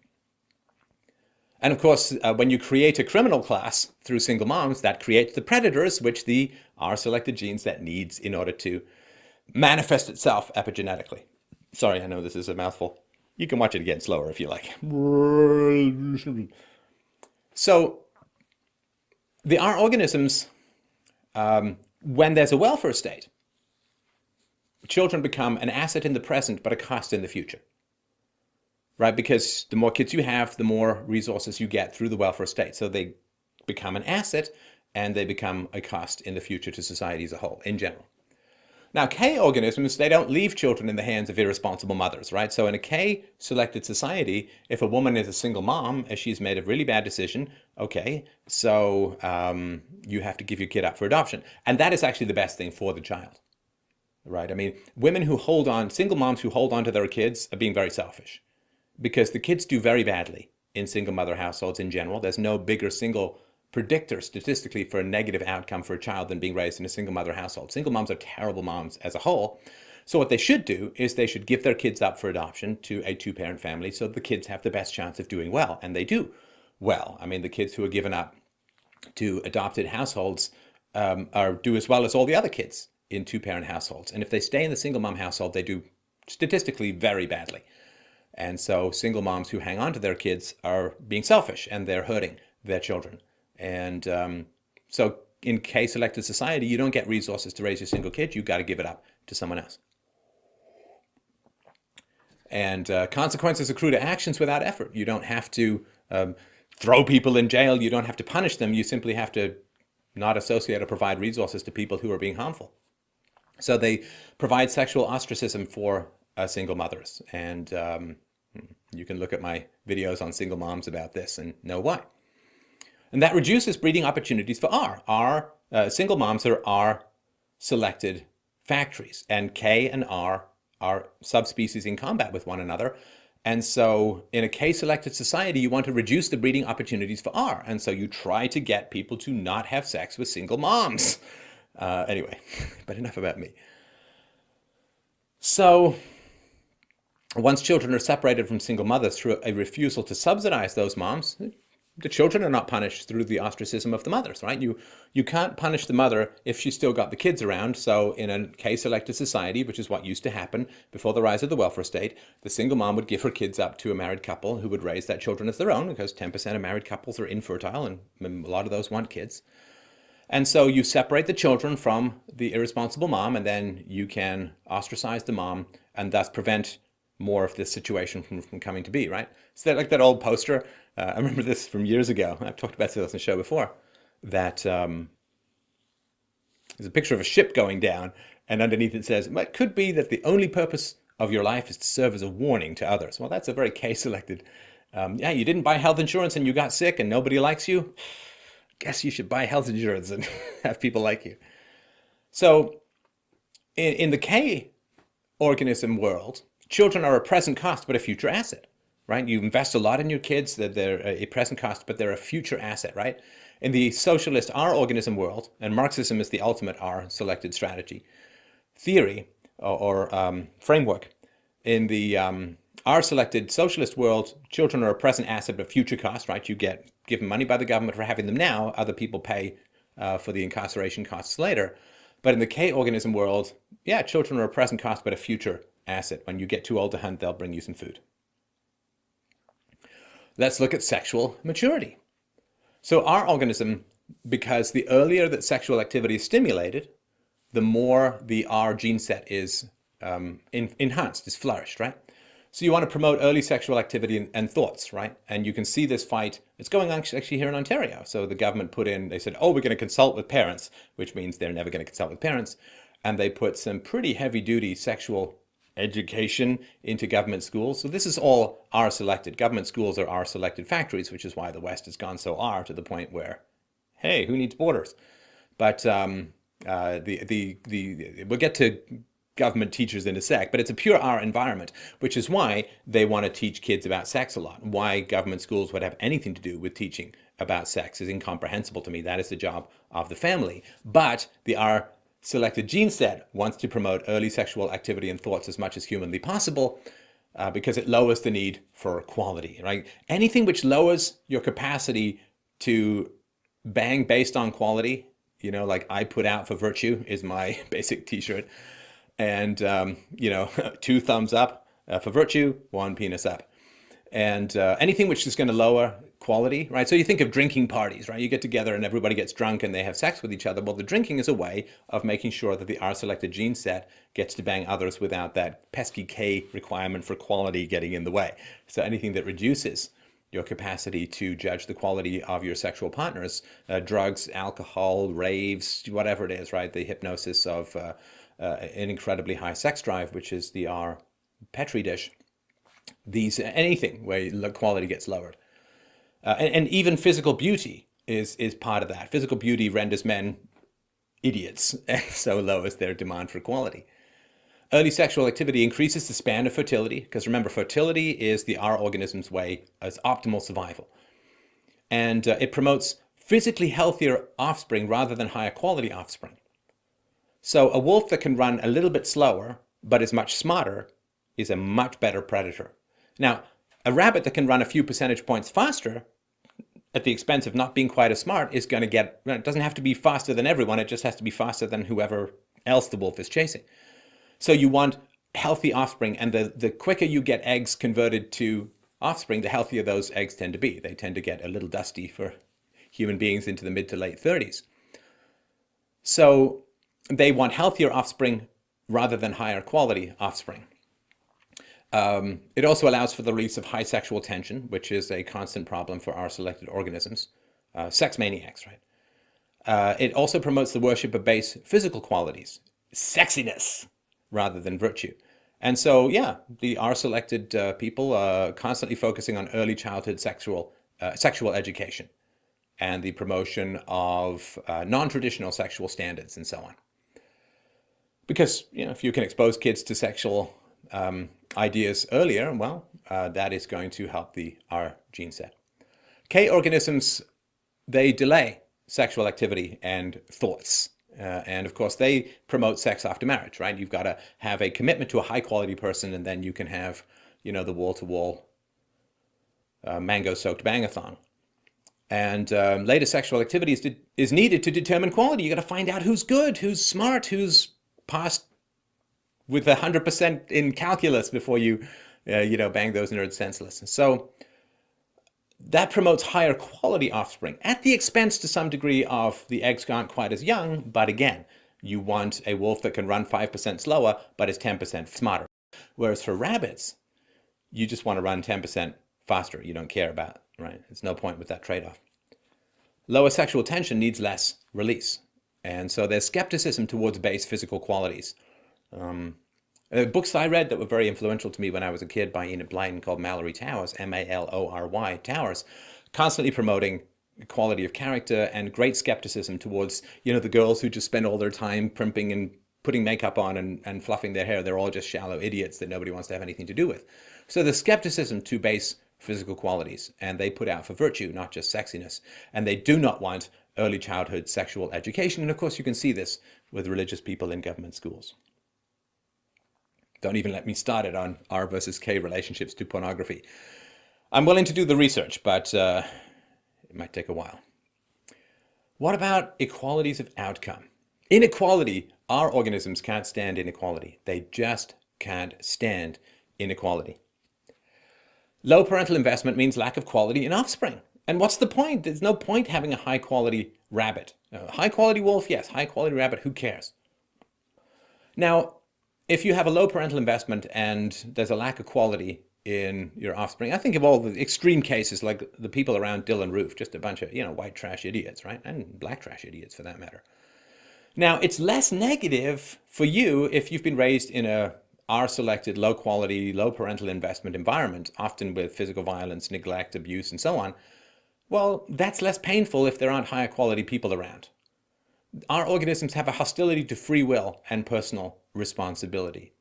And of course, when you create a criminal class through single moms, that creates the predators, which the R-selected gene set needs in order to manifest itself epigenetically. Sorry, I know this is a mouthful. You can watch it again slower if you like. So the R organisms, when there's a welfare state, children become an asset in the present, but a cost in the future. Right? Because the more kids you have, the more resources you get through the welfare state. So they become an asset and they become a cost in the future to society as a whole, in general. Now, K organisms, they don't leave children in the hands of irresponsible mothers, right? So in a K-selected society, if a woman is a single mom and she's made a really bad decision, okay, so you have to give your kid up for adoption. And that is actually the best thing for the child, right? I mean, single moms who hold on to their kids are being very selfish. Because the kids do very badly in single mother households in general. There's no bigger single predictor statistically for a negative outcome for a child than being raised in a single mother household. Single moms are terrible moms as a whole. So what they should do is they should give their kids up for adoption to a two-parent family so the kids have the best chance of doing well. And they do well. I mean, the kids who are given up to adopted households do as well as all the other kids in two-parent households. And if they stay in the single mom household, they do statistically very badly. And so single moms who hang on to their kids are being selfish and they're hurting their children. And so in K-selected society, you don't get resources to raise your single kid. You've got to give it up to someone else. And consequences accrue to actions without effort. You don't have to throw people in jail. You don't have to punish them. You simply have to not associate or provide resources to people who are being harmful. So they provide sexual ostracism for single mothers. And you can look at my videos on single moms about this and know why. And that reduces breeding opportunities for R. Single moms are R selected factories, and K and R are subspecies in combat with one another. And so in a K-selected society, you want to reduce the breeding opportunities for R. And so you try to get people to not have sex with single moms. Anyway, but enough about me. So once children are separated from single mothers through a refusal to subsidize those moms, the children are not punished through the ostracism of the mothers, right? You can't punish the mother if she's still got the kids around. So in a K-selected society, which is what used to happen before the rise of the welfare state, the single mom would give her kids up to a married couple who would raise that children as their own, because 10% of married couples are infertile and a lot of those want kids. And so you separate the children from the irresponsible mom, and then you can ostracize the mom and thus prevent more of this situation from coming to be, right? So like that old poster, I remember this from years ago. I've talked about this on the show before, that there's a picture of a ship going down, and underneath it says, it could be that the only purpose of your life is to serve as a warning to others. Well, that's a very case-selected, yeah, you didn't buy health insurance and you got sick and nobody likes you. Guess you should buy health insurance and have people like you. So in the K organism world, children are a present cost but a future asset, right? You invest a lot in your kids, that they're a present cost, but they're a future asset, right? In the socialist R organism world, and Marxism is the ultimate R selected strategy theory or framework, in the R selected socialist world, children are a present asset but future cost, right? You get given money by the government for having them now, other people pay for the incarceration costs later. But in the K organism world, yeah, children are a present cost but a future asset. When you get too old to hunt, they'll bring you some food. Let's look at sexual maturity. So our organism, because the earlier that sexual activity is stimulated, the more the R gene set is enhanced, is flourished, right? So you want to promote early sexual activity and thoughts, right? And you can see this fight. It's going on actually here in Ontario. So the government put in, they said, oh, we're going to consult with parents, which means they're never going to consult with parents. And they put some pretty heavy-duty sexual education into government schools. So this is all R-selected. Government schools are R-selected factories, which is why the West has gone so R to the point where, hey, who needs borders? But we'll get to government teachers in a sec, but it's a pure R environment, which is why they want to teach kids about sex a lot. Why government schools would have anything to do with teaching about sex is incomprehensible to me. That is the job of the family. But the R selected gene set wants to promote early sexual activity and thoughts as much as humanly possible because it lowers the need for quality, right? Anything which lowers your capacity to bang based on quality, you know, like I put out for virtue is my basic t-shirt. And, you know, 2 thumbs up for virtue, 1 penis up. And anything which is going to lower quality, right? So you think of drinking parties, right? You get together and everybody gets drunk and they have sex with each other. Well, the drinking is a way of making sure that the R-selected gene set gets to bang others without that pesky K requirement for quality getting in the way. So anything that reduces your capacity to judge the quality of your sexual partners, drugs, alcohol, raves, whatever it is, right? The hypnosis of an incredibly high sex drive, which is the R Petri dish. Anything where the quality gets lowered. And even physical beauty is part of that. Physical beauty renders men idiots, and so lowers their demand for quality. Early sexual activity increases the span of fertility, because remember, fertility is the R organism's way as optimal survival. And it promotes physically healthier offspring rather than higher quality offspring. So a wolf that can run a little bit slower, but is much smarter, is a much better predator. Now, a rabbit that can run a few percentage points faster, at the expense of not being quite as smart, is going to get, it doesn't have to be faster than everyone, it just has to be faster than whoever else the wolf is chasing. So you want healthy offspring, and the quicker you get eggs converted to offspring, the healthier those eggs tend to be. They tend to get a little dusty for human beings into the mid to late 30s. So they want healthier offspring rather than higher quality offspring. It also allows for the release of high sexual tension, which is a constant problem for our selected organisms. Sex maniacs, right? It also promotes the worship of base physical qualities, sexiness, rather than virtue. And so, yeah, the R-selected people are constantly focusing on early childhood sexual education and the promotion of non-traditional sexual standards and so on. Because, if you can expose kids to sexual ideas earlier, well, that is going to help the R gene set. K organisms, they delay sexual activity and thoughts. And of course, they promote sex after marriage, right? You've got to have a commitment to a high quality person, and then you can have, the wall-to-wall mango-soaked bang-a-thon. And later sexual activity is needed to determine quality. You got to find out who's good, who's smart, who's passed with 100% in calculus before you, bang those nerds senseless. So that promotes higher quality offspring at the expense to some degree of the eggs aren't quite as young. But again, you want a wolf that can run 5% slower, but is 10% smarter. Whereas for rabbits, you just want to run 10% faster. You don't care about, right? There's no point with that trade-off. Lower sexual tension needs less release. And so there's skepticism towards base physical qualities. Books I read that were very influential to me when I was a kid by Enid Blyton called Mallory Towers, Malory Towers, constantly promoting quality of character and great skepticism towards, the girls who just spend all their time primping and putting makeup on and fluffing their hair. They're all just shallow idiots that nobody wants to have anything to do with. So the skepticism to base physical qualities, and they put out for virtue, not just sexiness. And they do not want early childhood sexual education. And of course, you can see this with religious people in government schools. Don't even let me start it on R versus K relationships to pornography. I'm willing to do the research, but it might take a while. What about equalities of outcome? Inequality, our organisms can't stand inequality. They just can't stand inequality. Low parental investment means lack of quality in offspring. And what's the point? There's no point having a high quality rabbit. High quality wolf, yes. High quality rabbit, who cares? Now, if you have a low parental investment and there's a lack of quality in your offspring, I think of all the extreme cases like the people around Dylan Roof, just a bunch of, white trash idiots, right? And black trash idiots for that matter. Now, it's less negative for you if you've been raised in a R-selected, low-quality, low parental investment environment, often with physical violence, neglect, abuse, and so on. Well, that's less painful if there aren't higher quality people around. Our organisms have a hostility to free will and personal responsibility.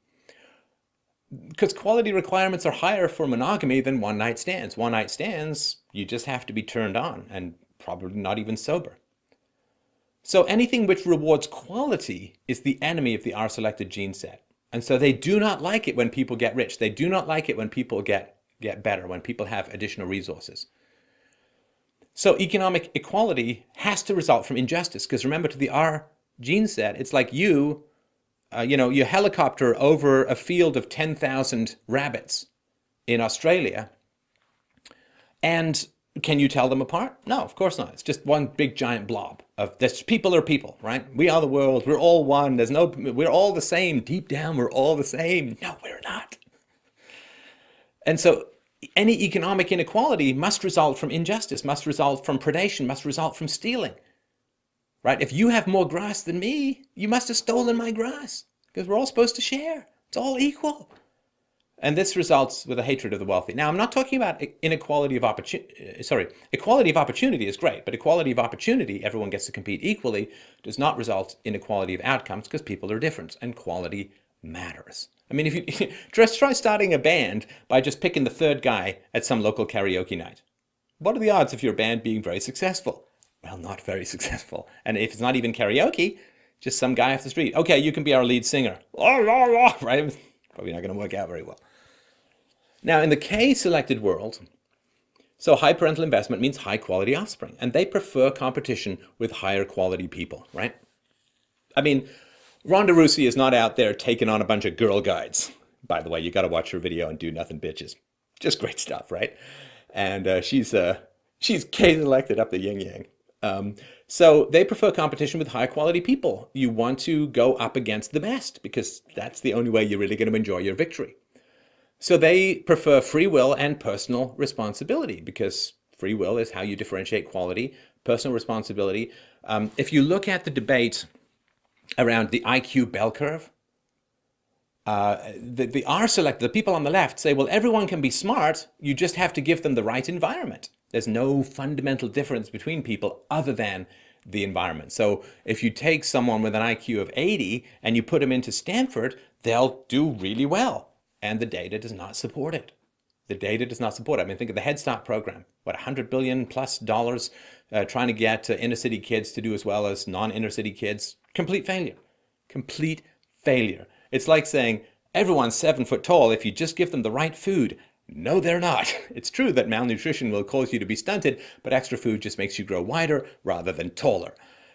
Because quality requirements are higher for monogamy than one-night stands. One-night stands, you just have to be turned on and probably not even sober. So anything which rewards quality is the enemy of the R-selected gene set. And so they do not like it when people get rich. They do not like it when people get better, when people have additional resources. So economic equality has to result from injustice, because remember, to the R gene set, it's like you helicopter over a field of 10,000 rabbits in Australia, and can you tell them apart? No, of course not. It's just one big giant blob of this. People are people, right? We are the world. We're all one. We're all the same. Deep down, we're all the same. No, we're not. And so any economic inequality must result from injustice, must result from predation, must result from stealing, right? If you have more grass than me, you must have stolen my grass, because we're all supposed to share. It's all equal. And this results with a hatred of the wealthy. Now, I'm not talking about inequality of opportunity. Equality of opportunity is great, but equality of opportunity, everyone gets to compete equally, does not result in equality of outcomes, because people are different and quality matters. I mean, if you just try starting a band by just picking the third guy at some local karaoke night. What are the odds of your band being very successful? Well, not very successful. And if it's not even karaoke, just some guy off the street. Okay, you can be our lead singer. Right? Probably not going to work out very well. Now, in the K-selected world, so high parental investment means high quality offspring, and they prefer competition with higher quality people, right? I mean, Rhonda Rousey is not out there taking on a bunch of girl guides. By the way, you got to watch her video and Do Nothing Bitches. Just great stuff, right? And she's K-selected up the yin-yang. So they prefer competition with high quality people. You want to go up against the best, because that's the only way you're really going to enjoy your victory. So they prefer free will and personal responsibility because free will is how you differentiate quality, personal responsibility. If you look at the debate around the IQ bell curve, the R select, the people on the left say, well, everyone can be smart. You just have to give them the right environment. There's no fundamental difference between people other than the environment. So if you take someone with an IQ of 80 and you put them into Stanford, they'll do really well. And the data does not support it. The data does not support it. I mean, think of the Head Start program. What, $100 billion plus trying to get inner city kids to do as well as non-inner city kids. Complete failure. Complete failure. It's like saying everyone's 7 foot tall if you just give them the right food. No, they're not. It's true that malnutrition will cause you to be stunted, but extra food just makes you grow wider rather than taller.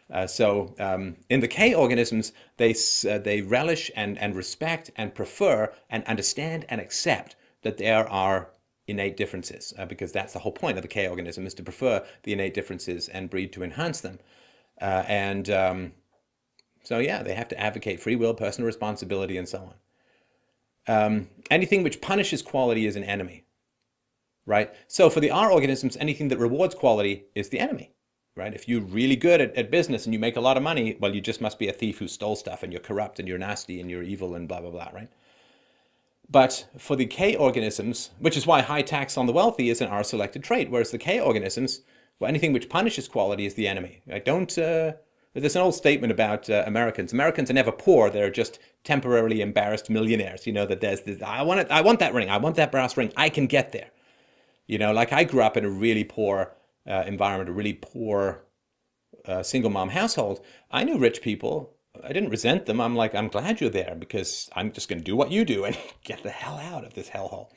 In the K organisms, they relish and respect and prefer and understand and accept that there are innate differences, because that's the whole point of the K organism, is to prefer the innate differences and breed to enhance them. So yeah, they have to advocate free will, personal responsibility, and so on. Anything which punishes quality is an enemy, right? So for the R organisms, anything that rewards quality is the enemy, right? If you're really good at business and you make a lot of money, well, you just must be a thief who stole stuff and you're corrupt and you're nasty and you're evil and blah, blah, blah, right? But for the K organisms, which is why high tax on the wealthy is an R-selected trait, whereas the K organisms, well, anything which punishes quality is the enemy. I don't... There's an old statement about Americans. Americans are never poor. They're just temporarily embarrassed millionaires. You know, that there's this, I want it, I want that ring. I want that brass ring. I can get there. You know, like I grew up in a really poor environment, a really poor single mom household. I knew rich people. I didn't resent them. I'm like, I'm glad you're there because I'm just going to do what you do and get the hell out of this hellhole.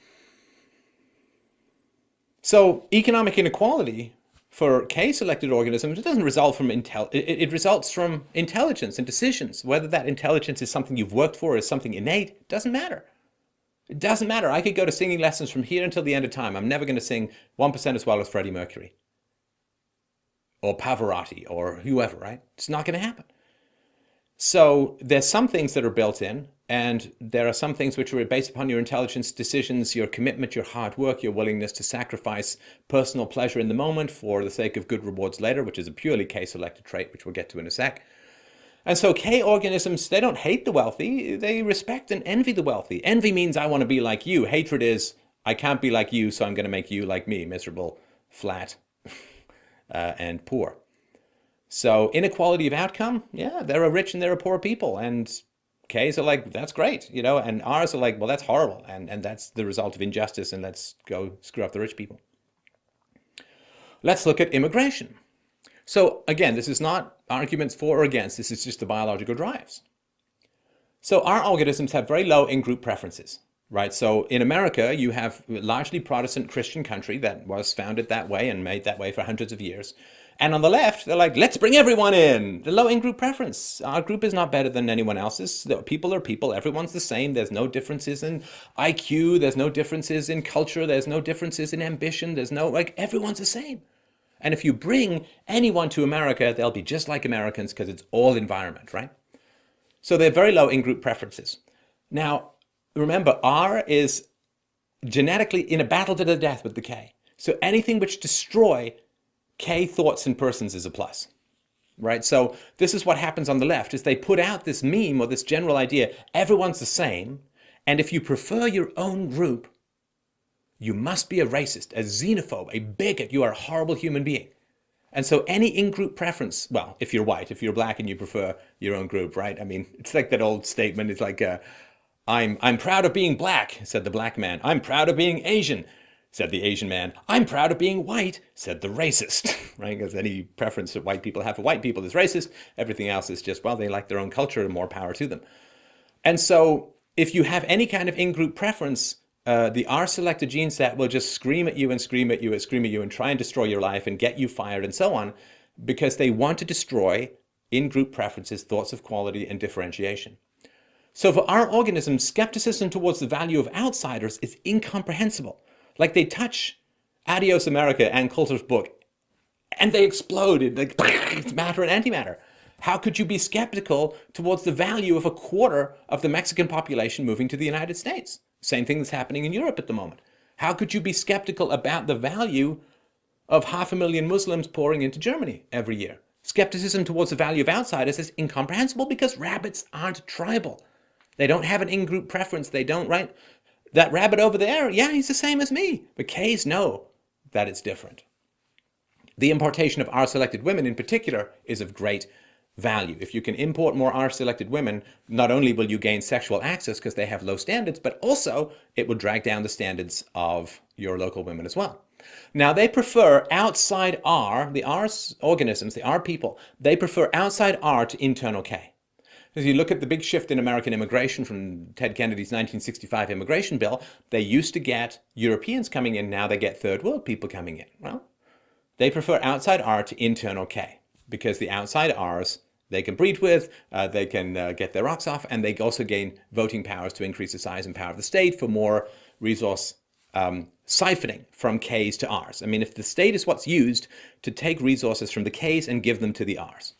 So economic inequality for K-selected organisms, it doesn't result from it results from intelligence and decisions. Whether that intelligence is something you've worked for or is something innate, doesn't matter. It doesn't matter. I could go to singing lessons from here until the end of time. I'm never going to sing 1% as well as Freddie Mercury or Pavarotti or whoever, right? It's not going to happen. So there's some things that are built in, and there are some things which are based upon your intelligence, decisions, your commitment, your hard work, your willingness to sacrifice personal pleasure in the moment for the sake of good rewards later, which is a purely K-selected trait, which we'll get to in a sec. And so K organisms, they don't hate the wealthy, they respect and envy the wealthy. Envy means I want to be like you. Hatred is I can't be like you, so I'm going to make you like me, miserable, flat, and poor. So inequality of outcome, yeah, there are rich and there are poor people, and Ks are like, that's great, you know, and Rs are like, well, that's horrible, and that's the result of injustice, and let's go screw up the rich people. Let's look at immigration. So again, this is not arguments for or against, this is just the biological drives. So our organisms have very low in-group preferences, right? So in America, you have a largely Protestant Christian country that was founded that way and made that way for hundreds of years. And on the left, they're like, let's bring everyone in. The low in-group preference. Our group is not better than anyone else's. People are people. Everyone's the same. There's no differences in IQ. There's no differences in culture. There's no differences in ambition. There's no, like, everyone's the same. And if you bring anyone to America, they'll be just like Americans because it's all environment, right? So they're very low in-group preferences. Now, remember, R is genetically in a battle to the death with the K. So anything which destroy K thoughts and persons is a plus, right? So this is what happens on the left, is they put out this meme or this general idea, everyone's the same, and if you prefer your own group, you must be a racist, a xenophobe, a bigot, you are a horrible human being. And so any in-group preference, well, if you're white, if you're black and you prefer your own group, right? I mean, it's like that old statement, it's like, I'm proud of being black, said the black man. I'm proud of being Asian, said the Asian man. I'm proud of being white, said the racist, right? Because any preference that white people have for white people is racist. Everything else is just, well, they like their own culture and more power to them. And so if you have any kind of in-group preference, the R-selected gene set will just scream at you and scream at you and scream at you and try and destroy your life and get you fired and so on, because they want to destroy in-group preferences, thoughts of quality and differentiation. So for our organisms, skepticism towards the value of outsiders is incomprehensible. Like they touch Adios America and Coulter's book and they explode. Like, it's matter and antimatter. How could you be skeptical towards the value of a quarter of the Mexican population moving to the United States? Same thing that's happening in Europe at the moment. How could you be skeptical about the value of 500,000 Muslims pouring into Germany every year? Skepticism towards the value of outsiders is incomprehensible because rabbits aren't tribal. They don't have an in-group preference. They don't, right? That rabbit over there, yeah, he's the same as me. But K's know that it's different. The importation of R-selected women in particular is of great value. If you can import more R-selected women, not only will you gain sexual access because they have low standards, but also it will drag down the standards of your local women as well. Now, they prefer outside R, the R organisms, the R people, they prefer outside R to internal K. As you look at the big shift in American immigration from Ted Kennedy's 1965 immigration bill, they used to get Europeans coming in, now they get third world people coming in. Well, they prefer outside R to internal K because the outside Rs they can breed with, they can get their rocks off, and they also gain voting powers to increase the size and power of the state for more resource siphoning from Ks to Rs. I mean, if the state is what's used to take resources from the Ks and give them to the Rs.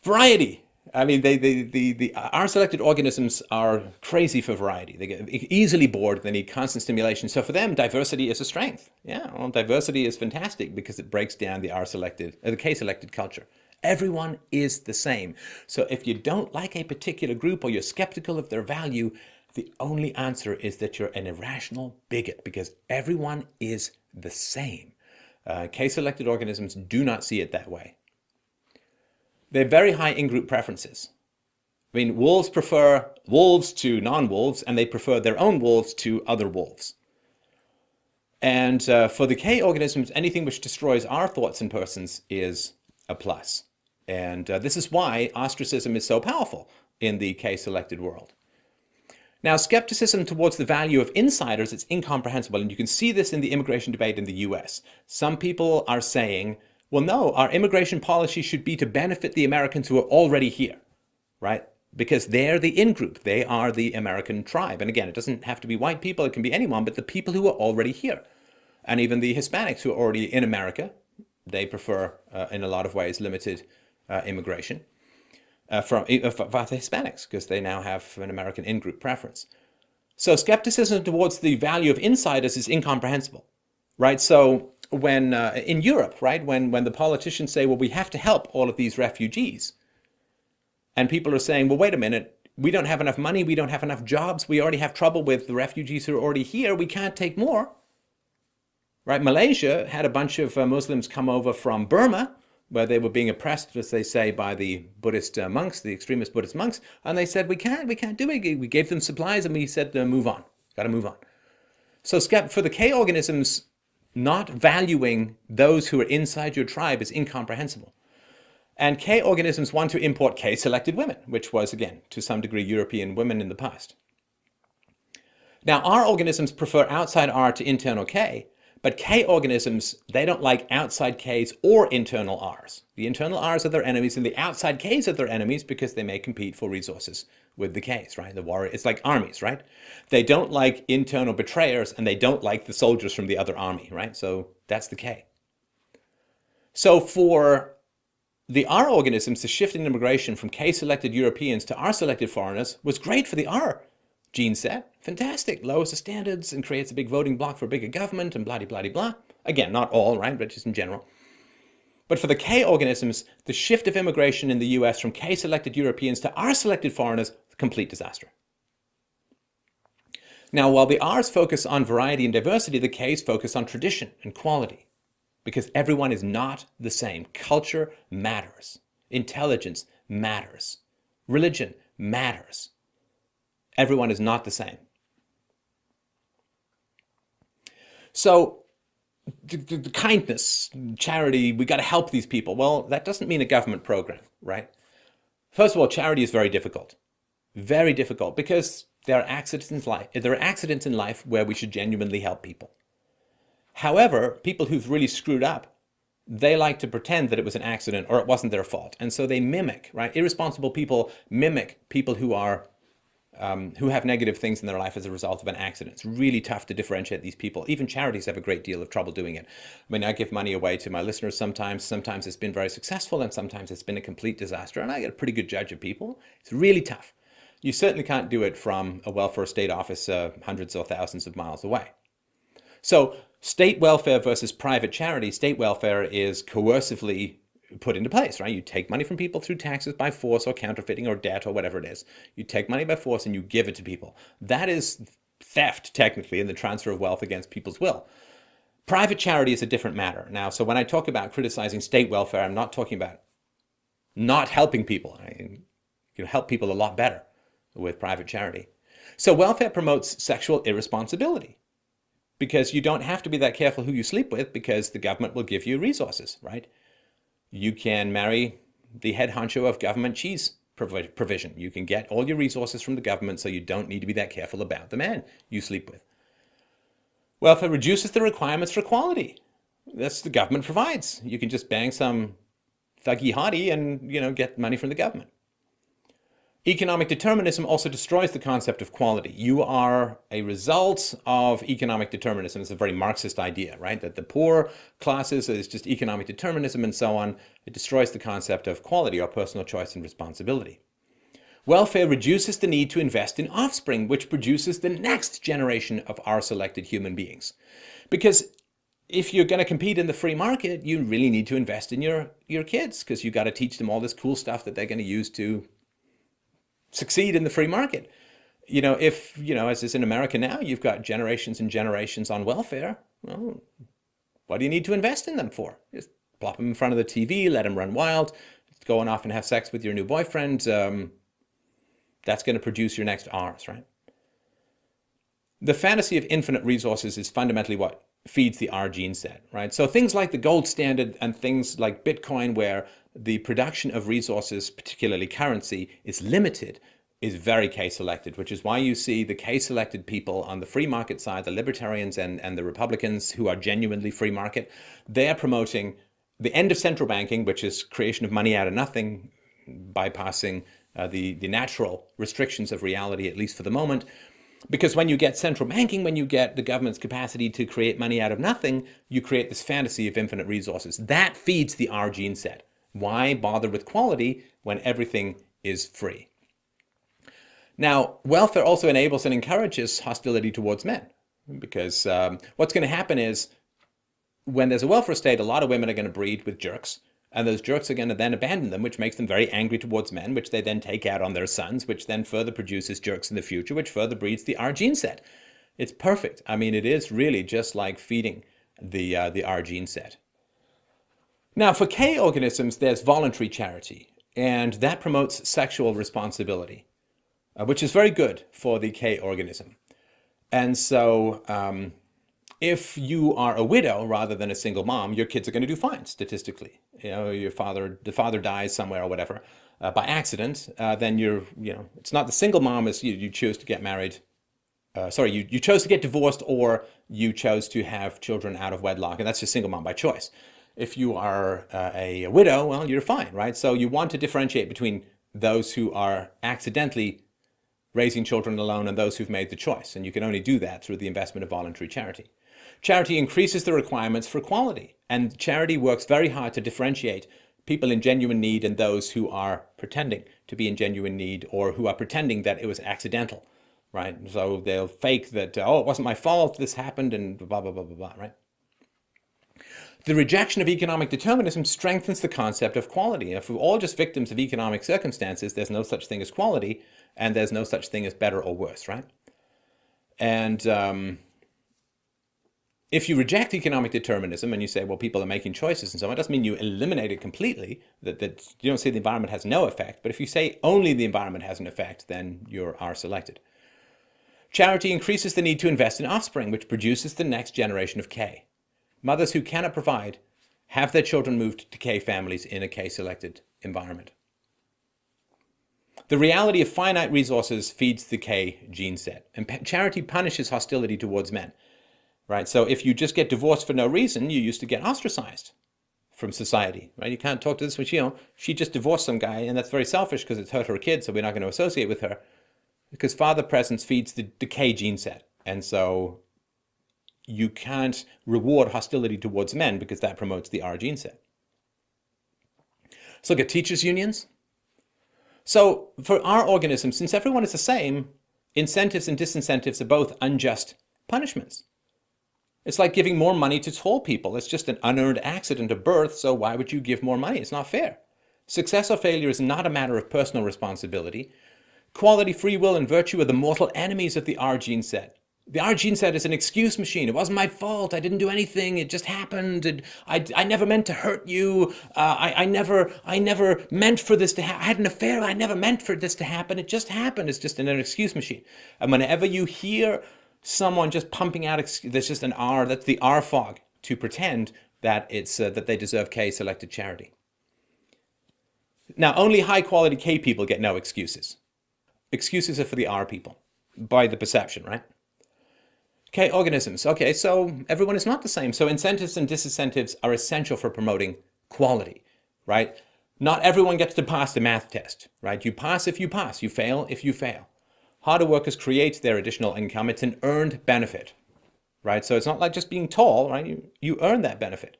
Variety. I mean, the R-selected organisms are crazy for variety. They get easily bored. They need constant stimulation. So for them, diversity is a strength. Yeah, well, diversity is fantastic because it breaks down the R-selected, the K-selected culture. Everyone is the same. So if you don't like a particular group or you're skeptical of their value, the only answer is that you're an irrational bigot because everyone is the same. K-selected organisms do not see it that way. They have very high in-group preferences. I mean, wolves prefer wolves to non-wolves, and they prefer their own wolves to other wolves. And for the K organisms, anything which destroys our thoughts and persons is a plus. And this is why ostracism is so powerful in the K-selected world. Now, skepticism towards the value of insiders is incomprehensible, and you can see this in the immigration debate in the US. Some people are saying, well, no, our immigration policy should be to benefit the Americans who are already here, right? Because they're the in-group. They are the American tribe. And again, it doesn't have to be white people. It can be anyone, but the people who are already here. And even the Hispanics who are already in America, they prefer, in a lot of ways, limited immigration for the Hispanics, because they now have an American in-group preference. So skepticism towards the value of insiders is incomprehensible, right? So when in Europe, right, when the politicians say, well, we have to help all of these refugees, and people are saying, well, wait a minute, we don't have enough money, we don't have enough jobs, we already have trouble with the refugees who are already here, we can't take more, right? Malaysia had a bunch of Muslims come over from Burma, where they were being oppressed, as they say, by the Buddhist monks, the extremist Buddhist monks, and they said, we can't do it. We gave them supplies, and we said, move on, got to move on. So for the K organisms, not valuing those who are inside your tribe is incomprehensible. And K organisms want to import K-selected women, which was, again, to some degree, European women in the past. Now, R organisms prefer outside R to internal K, but K organisms, they don't like outside Ks or internal Rs. The internal Rs are their enemies, and the outside Ks are their enemies because they may compete for resources with the Ks, right? The warrior, it's like armies, right? They don't like internal betrayers, and they don't like the soldiers from the other army, right? So that's the K. So for the R organisms, the shift in immigration from K-selected Europeans to R-selected foreigners was great for the R gene set. Fantastic. Lowers the standards and creates a big voting bloc for a bigger government and blah-de-blah-de-blah. Again, not all, right, but just in general. But for the K organisms, the shift of immigration in the US from K-selected Europeans to R-selected foreigners, complete disaster. Now, while the R's focus on variety and diversity, the K's focus on tradition and quality. Because everyone is not the same. Culture matters. Intelligence matters. Religion matters. Everyone is not the same. So, the kindness, charity, we got to help these people. Well, that doesn't mean a government program, right? First of all, charity is very difficult. Very difficult, because there are accidents in life where we should genuinely help people. However, people who've really screwed up, they like to pretend that it was an accident or it wasn't their fault. And so they mimic, right? Irresponsible people mimic people who are who have negative things in their life as a result of an accident. It's really tough to differentiate these people. Even charities have a great deal of trouble doing it. I mean, I give money away to my listeners sometimes. Sometimes it's been very successful, and sometimes it's been a complete disaster. And I get a pretty good judge of people. It's really tough You certainly can't do it from a welfare state office hundreds or thousands of miles away. So state welfare versus private charity, state welfare is coercively put into place, right? You take money from people through taxes by force or counterfeiting or debt or whatever it is. You take money by force and you give it to people. That is theft, technically, in the transfer of wealth against people's will. Private charity is a different matter. Now, so when I talk about criticizing state welfare, I'm not talking about not helping people. You can help people a lot better with private charity. So welfare promotes sexual irresponsibility because you don't have to be that careful who you sleep with because the government will give you resources, right? You can marry the head honcho of government cheese provision. You can get all your resources from the government so you don't need to be that careful about the man you sleep with. Welfare reduces the requirements for equality. That's the government provides. You can just bang some thuggy hottie and, get money from the government. Economic determinism also destroys the concept of quality. You are a result of economic determinism. It's a very Marxist idea, right? That the poor classes is just economic determinism and so on. It destroys the concept of quality or personal choice and responsibility. Welfare reduces the need to invest in offspring, which produces the next generation of our selected human beings. Because if you're going to compete in the free market, you really need to invest in your kids because you've got to teach them all this cool stuff that they're going to use to succeed in the free market. If, as is in America now, you've got generations and generations on welfare, well, what do you need to invest in them for? Just plop them in front of the TV, let them run wild, go on off and have sex with your new boyfriend. That's going to produce your next R's, right? The fantasy of infinite resources is fundamentally what feeds the R gene set, right? So things like the gold standard and things like Bitcoin, where the production of resources, particularly currency, is limited, is very K-selected, which is why you see the K-selected people on the free market side, the libertarians and the Republicans who are genuinely free market, they're promoting the end of central banking, which is creation of money out of nothing, bypassing the natural restrictions of reality, at least for the moment. Because when you get central banking, when you get the government's capacity to create money out of nothing, you create this fantasy of infinite resources. That feeds the R gene set. Why bother with quality when everything is free? Now, welfare also enables and encourages hostility towards men. Because what's going to happen is when there's a welfare state, a lot of women are going to breed with jerks. And those jerks are going to then abandon them, which makes them very angry towards men, which they then take out on their sons, which then further produces jerks in the future, which further breeds the R gene set. It's perfect. I mean, it is really just like feeding the R gene set. Now, for K organisms, there's voluntary charity, and that promotes sexual responsibility, which is very good for the K organism. And so if you are a widow rather than a single mom, your kids are going to do fine statistically. The father dies somewhere or whatever by accident, then it's not the single mom as you chose to get married. You chose to get divorced or you chose to have children out of wedlock, and that's your single mom by choice. If you are a widow, well, you're fine, right? So you want to differentiate between those who are accidentally raising children alone and those who've made the choice, and you can only do that through the investment of voluntary charity. Charity increases the requirements for equality, and charity works very hard to differentiate people in genuine need and those who are pretending to be in genuine need or who are pretending that it was accidental, right? So they'll fake that, oh, it wasn't my fault, this happened, and blah, blah, blah, blah, blah, right? The rejection of economic determinism strengthens the concept of quality. If we're all just victims of economic circumstances, there's no such thing as quality, and there's no such thing as better or worse, right? And if you reject economic determinism and you say, well, people are making choices and so on, it doesn't mean you eliminate it completely, that you don't say the environment has no effect. But if you say only the environment has an effect, then you are selected. Charity increases the need to invest in offspring, which produces the next generation of K. Mothers who cannot provide have their children moved to K families in a K-selected environment. The reality of finite resources feeds the K gene set, and charity punishes hostility towards men. Right? So if you just get divorced for no reason, you used to get ostracized from society, right? You can't talk to this one. She just divorced some guy, and that's very selfish because it's hurt her kid, so we're not going to associate with her. Because father presence feeds the K gene set. And so you can't reward hostility towards men because that promotes the R gene set. Let's look at teachers' unions. So for our organism, since everyone is the same, incentives and disincentives are both unjust punishments. It's like giving more money to tall people. It's just an unearned accident of birth, so why would you give more money? It's not fair. Success or failure is not a matter of personal responsibility. Quality, free will, and virtue are the mortal enemies of the R gene set. The R gene set is an excuse machine. It wasn't my fault. I didn't do anything. It just happened. I never meant to hurt you. I never meant for this to happen. I had an affair. I never meant for this to happen. It just happened. It's just an excuse machine. And whenever you hear someone just pumping out, there's just an R. That's the R fog to pretend that it's that they deserve K-selected charity. Now, only high-quality K people get no excuses. Excuses are for the R people, by the perception, right? Okay, organisms. Okay, so everyone is not the same. So incentives and disincentives are essential for promoting quality, right? Not everyone gets to pass the math test, right? You pass if you pass. You fail if you fail. Harder workers create their additional income. It's an earned benefit, right? So it's not like just being tall, right? You earn that benefit.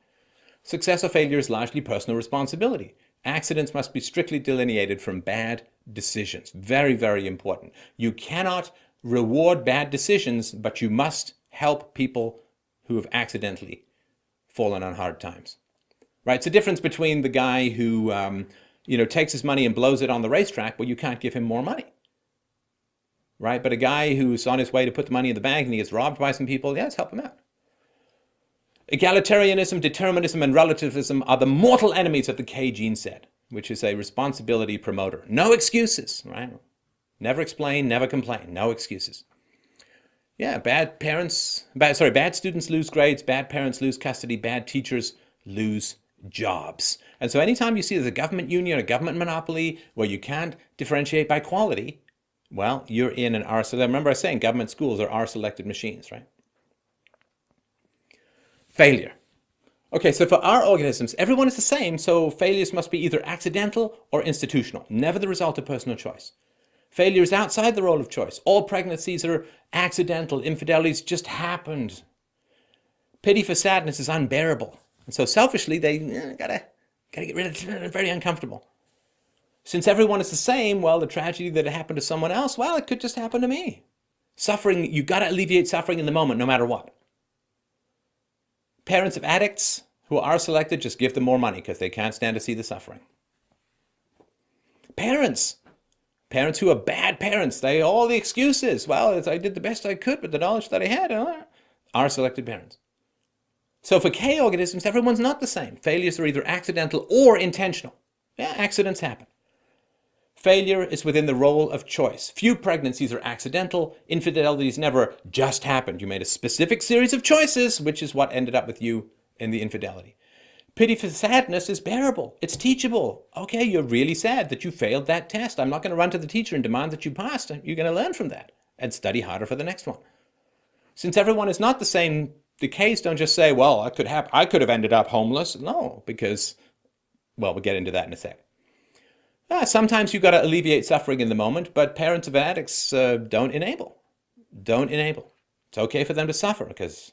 Success or failure is largely personal responsibility. Accidents must be strictly delineated from bad decisions. Very, very important. You cannot reward bad decisions, but you must help people who have accidentally fallen on hard times. Right? It's a difference between the guy who takes his money and blows it on the racetrack, well, you can't give him more money. Right? But a guy who's on his way to put the money in the bank and he gets robbed by some people, yes, help him out. Egalitarianism, determinism, and relativism are the mortal enemies of the K gene set, which is a responsibility promoter. No excuses, right? Never explain, never complain. No excuses. Yeah, bad students lose grades, bad parents lose custody, bad teachers lose jobs. And so anytime you see there's a government union, a government monopoly, where you can't differentiate by quality, well, you're in an R. So remember I was saying government schools are R-selected machines, right? Failure. Okay, so for our organisms, everyone is the same, so failures must be either accidental or institutional, never the result of personal choice. Failure is outside the role of choice. All pregnancies are accidental. Infidelities just happened. Pity for sadness is unbearable. And so selfishly, they gotta get rid of it. It's very uncomfortable. Since everyone is the same, well, the tragedy that happened to someone else, well, it could just happen to me. Suffering, you gotta alleviate suffering in the moment, no matter what. Parents of addicts who are selected, just give them more money because they can't stand to see the suffering. Parents who are bad parents, they all the excuses. Well, I did the best I could with the knowledge that I had. Are selected parents. So for K organisms, everyone's not the same. Failures are either accidental or intentional. Yeah, accidents happen. Failure is within the role of choice. Few pregnancies are accidental. Infidelities never just happened. You made a specific series of choices, which is what ended up with you in the infidelity. Pity for sadness is bearable. It's teachable. Okay, you're really sad that you failed that test. I'm not going to run to the teacher and demand that you passed. You're going to learn from that and study harder for the next one. Since everyone is not the same, the Ks don't just say, well, I could have ended up homeless. No, because, well, we'll get into that in a sec. Sometimes you've got to alleviate suffering in the moment, but parents of addicts don't enable. Don't enable. It's okay for them to suffer because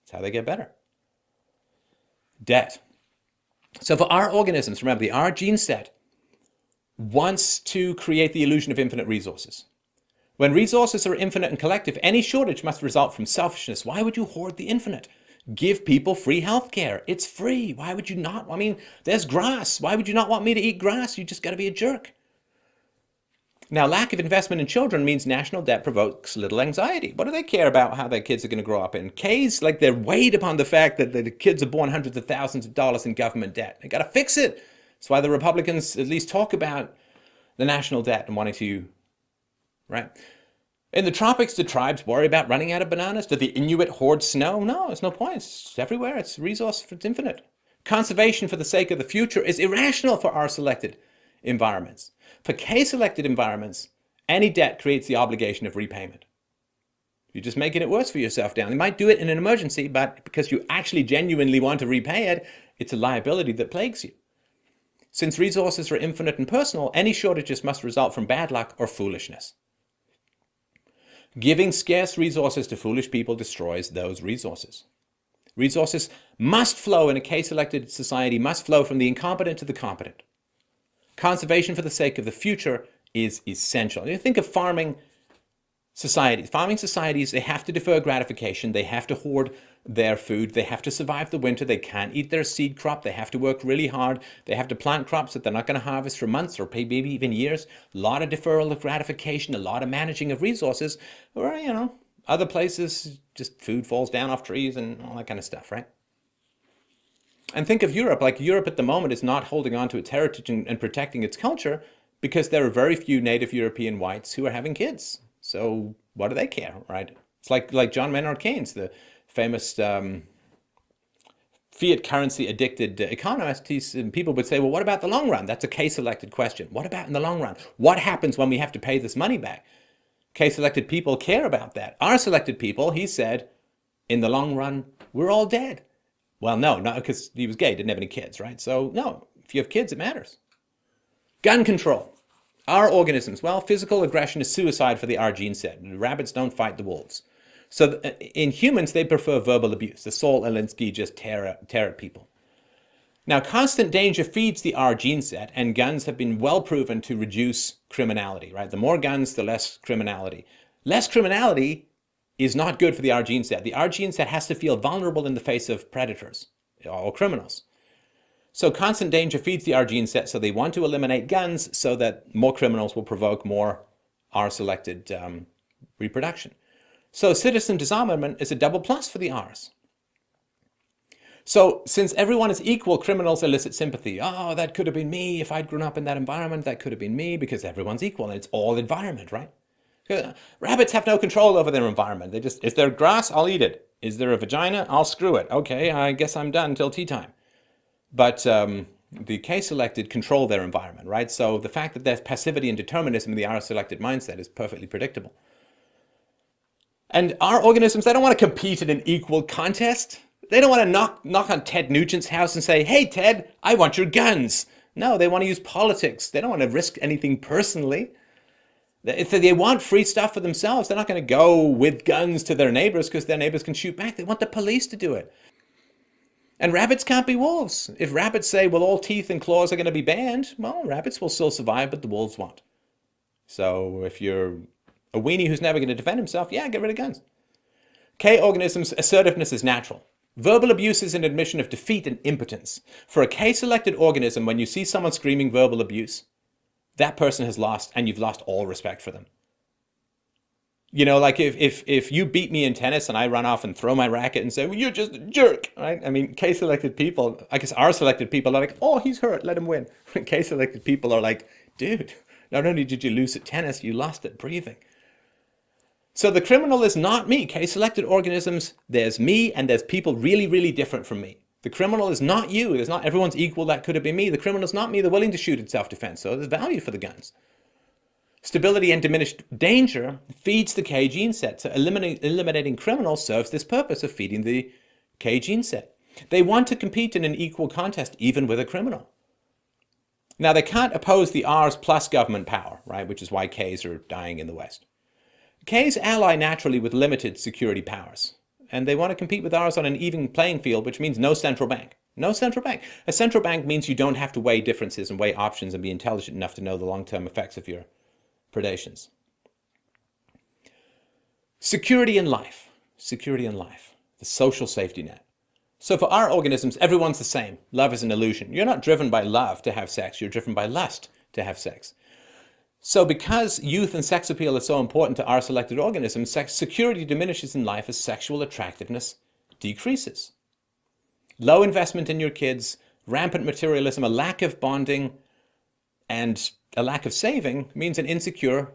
it's how they get better. Debt. So for our organisms, remember, the R gene set wants to create the illusion of infinite resources. When resources are infinite and collective, any shortage must result from selfishness. Why would you hoard the infinite? Give people free health care. It's free. Why would you not? I mean, there's grass. Why would you not want me to eat grass? You just got to be a jerk. Now, lack of investment in children means national debt provokes little anxiety. What do they care about how their kids are going to grow up in? K's, like they're weighed upon the fact that the kids are born hundreds of thousands of dollars in government debt. They got to fix it. That's why the Republicans at least talk about the national debt and wanting to, right? In the tropics, do tribes worry about running out of bananas? Do the Inuit hoard snow? No, there's no point. It's everywhere. It's a resource. It's infinite. Conservation for the sake of the future is irrational for R-selected environments. For K-selected environments, any debt creates the obligation of repayment. You're just making it worse for yourself down. You might do it in an emergency, but because you actually genuinely want to repay it, it's a liability that plagues you. Since resources are infinite and personal, any shortages must result from bad luck or foolishness. Giving scarce resources to foolish people destroys those resources. Resources must flow in a K-selected society, must flow from the incompetent to the competent. Conservation for the sake of the future is essential. You think of farming societies. Farming societies, they have to defer gratification. They have to hoard their food. They have to survive the winter. They can't eat their seed crop. They have to work really hard. They have to plant crops that they're not going to harvest for months or maybe even years. A lot of deferral of gratification, a lot of managing of resources. Or, other places, just food falls down off trees and all that kind of stuff, right? And think of Europe. Like Europe at the moment is not holding on to its heritage and protecting its culture because there are very few native European whites who are having kids. So what do they care, right? It's like John Maynard Keynes, the famous fiat currency addicted economist. People would say, well, what about the long run? That's a case-elected question. What about in the long run? What happens when we have to pay this money back? Case-elected people care about that. Our selected people, he said, in the long run, we're all dead. Well, no, not because he was gay, didn't have any kids, right? So no, if you have kids, it matters. Gun control. Our organisms, well, physical aggression is suicide for the R gene set. Rabbits don't fight the wolves. So in humans, they prefer verbal abuse. The Saul Alinsky just tear at people. Now, constant danger feeds the R gene set, and guns have been well proven to reduce criminality, right? The more guns, the less criminality. Less criminality is not good for the R gene set. The R gene set has to feel vulnerable in the face of predators or criminals. So constant danger feeds the R gene set, so they want to eliminate guns so that more criminals will provoke more R-selected reproduction. So citizen disarmament is a double plus for the Rs. So since everyone is equal, criminals elicit sympathy. Oh, that could have been me if I'd grown up in that environment. That could have been me because everyone's equal and it's all environment, right? Rabbits have no control over their environment. They just, is there grass? I'll eat it. Is there a vagina? I'll screw it. Okay, I guess I'm done till tea time. But the K-selected control their environment, right? So the fact that there's passivity and determinism in the R-selected mindset is perfectly predictable. And our organisms, they don't want to compete in an equal contest. They don't want to knock on Ted Nugent's house and say, hey, Ted, I want your guns. No, they want to use politics. They don't want to risk anything personally. If they want free stuff for themselves, they're not going to go with guns to their neighbors because their neighbors can shoot back. They want the police to do it. And rabbits can't be wolves. If rabbits say, well, all teeth and claws are going to be banned, well, rabbits will still survive, but the wolves won't. So if you're a weenie who's never going to defend himself, yeah, get rid of guns. K organisms, assertiveness is natural. Verbal abuse is an admission of defeat and impotence. For a K-selected organism, when you see someone screaming verbal abuse, that person has lost, and you've lost all respect for them. You know, like if you beat me in tennis and I run off and throw my racket and say, well, you're just a jerk, right? I mean, K-selected people, I guess R-selected people are like, oh, he's hurt, let him win. K-selected people are like, dude, not only did you lose at tennis, you lost at breathing. So the criminal is not me. K-selected organisms, there's me and there's people really, really different from me. The criminal is not you. There's not everyone's equal. That could have been me. The criminal is not me. They're willing to shoot in self-defense. So there's value for the guns. Stability and diminished danger feeds the K gene set. So eliminating criminals serves this purpose of feeding the K gene set. They want to compete in an equal contest, even with a criminal. Now, they can't oppose the R's plus government power, right? Which is why Ks are dying in the West. Ks ally naturally with limited security powers. And they want to compete with R's on an even playing field, which means no central bank. No central bank. A central bank means you don't have to weigh differences and weigh options and be intelligent enough to know the long-term effects of your predations. Security in life. Security in life. The social safety net. So for our organisms, everyone's the same. Love is an illusion. You're not driven by love to have sex. You're driven by lust to have sex. So because youth and sex appeal is so important to our selected organisms, security diminishes in life as sexual attractiveness decreases. Low investment in your kids, rampant materialism, a lack of bonding, and a lack of saving means an insecure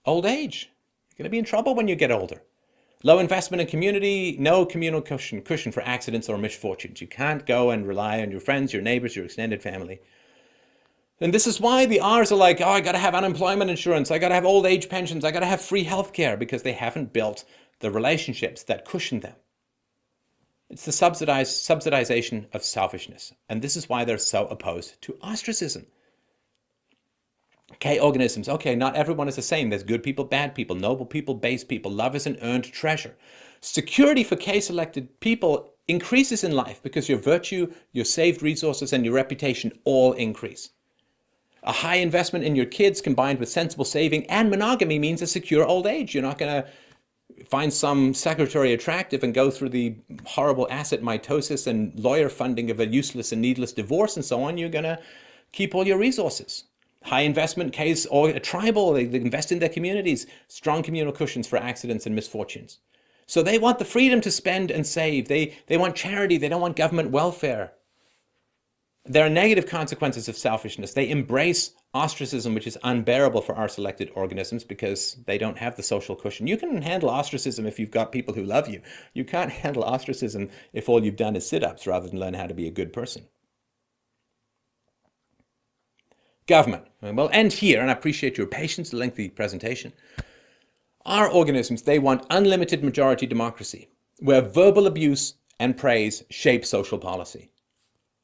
old age. You're going to be in trouble when you get older. Low investment in community, no communal cushion for accidents or misfortunes. You can't go and rely on your friends, your neighbors, your extended family. And this is why the R's are like, oh, I got to have unemployment insurance. I got to have old age pensions. I got to have free health care, because they haven't built the relationships that cushion them. It's the subsidization of selfishness. And this is why they're so opposed to ostracism. K organisms, okay, not everyone is the same. There's good people, bad people, noble people, base people. Love is an earned treasure. Security for K-selected people increases in life because your virtue, your saved resources, and your reputation all increase. A high investment in your kids combined with sensible saving and monogamy means a secure old age. You're not going to find some secretary attractive and go through the horrible asset mitosis and lawyer funding of a useless and needless divorce and so on. You're going to keep all your resources. High investment case or a tribal, they invest in their communities, strong communal cushions for accidents and misfortunes. So they want the freedom to spend and save. They want charity. They don't want government welfare. There are negative consequences of selfishness. They embrace ostracism, which is unbearable for our selected organisms because they don't have the social cushion. You can handle ostracism if you've got people who love you. You can't handle ostracism if all you've done is sit-ups rather than learn how to be a good person. Government. And we'll end here, and I appreciate your patience, the lengthy presentation. Our organisms, they want unlimited majority democracy, where verbal abuse and praise shape social policy.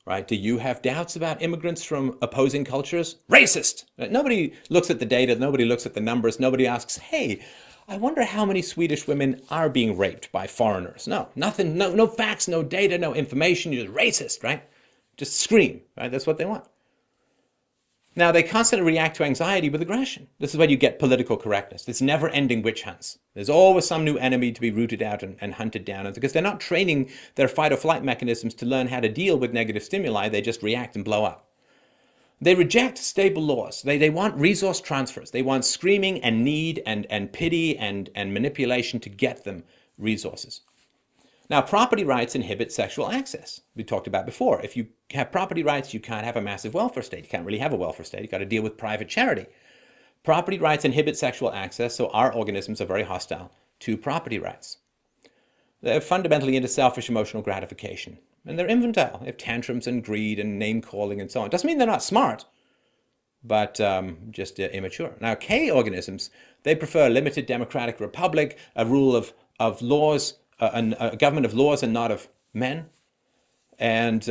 Right? Do you have doubts about immigrants from opposing cultures? Racist! Nobody looks at the data, nobody looks at the numbers, nobody asks, hey, I wonder how many Swedish women are being raped by foreigners. No, nothing, no facts, no data, no information, you're racist, right? Just scream, right? That's what they want. Now, they constantly react to anxiety with aggression. This is where you get political correctness. It's never-ending witch hunts. There's always some new enemy to be rooted out and hunted down. And because they're not training their fight-or-flight mechanisms to learn how to deal with negative stimuli, they just react and blow up. They reject stable laws. They want resource transfers. They want screaming and need and pity and manipulation to get them resources. Now, property rights inhibit sexual access. We talked about before. If you have property rights, you can't have a massive welfare state. You can't really have a welfare state. You've got to deal with private charity. Property rights inhibit sexual access, so our organisms are very hostile to property rights. They're fundamentally into selfish emotional gratification. And they're infantile. They have tantrums and greed and name-calling and so on. Doesn't mean they're not smart, but just immature. Now, K organisms, they prefer a limited democratic republic, a rule of laws, a government of laws and not of men, and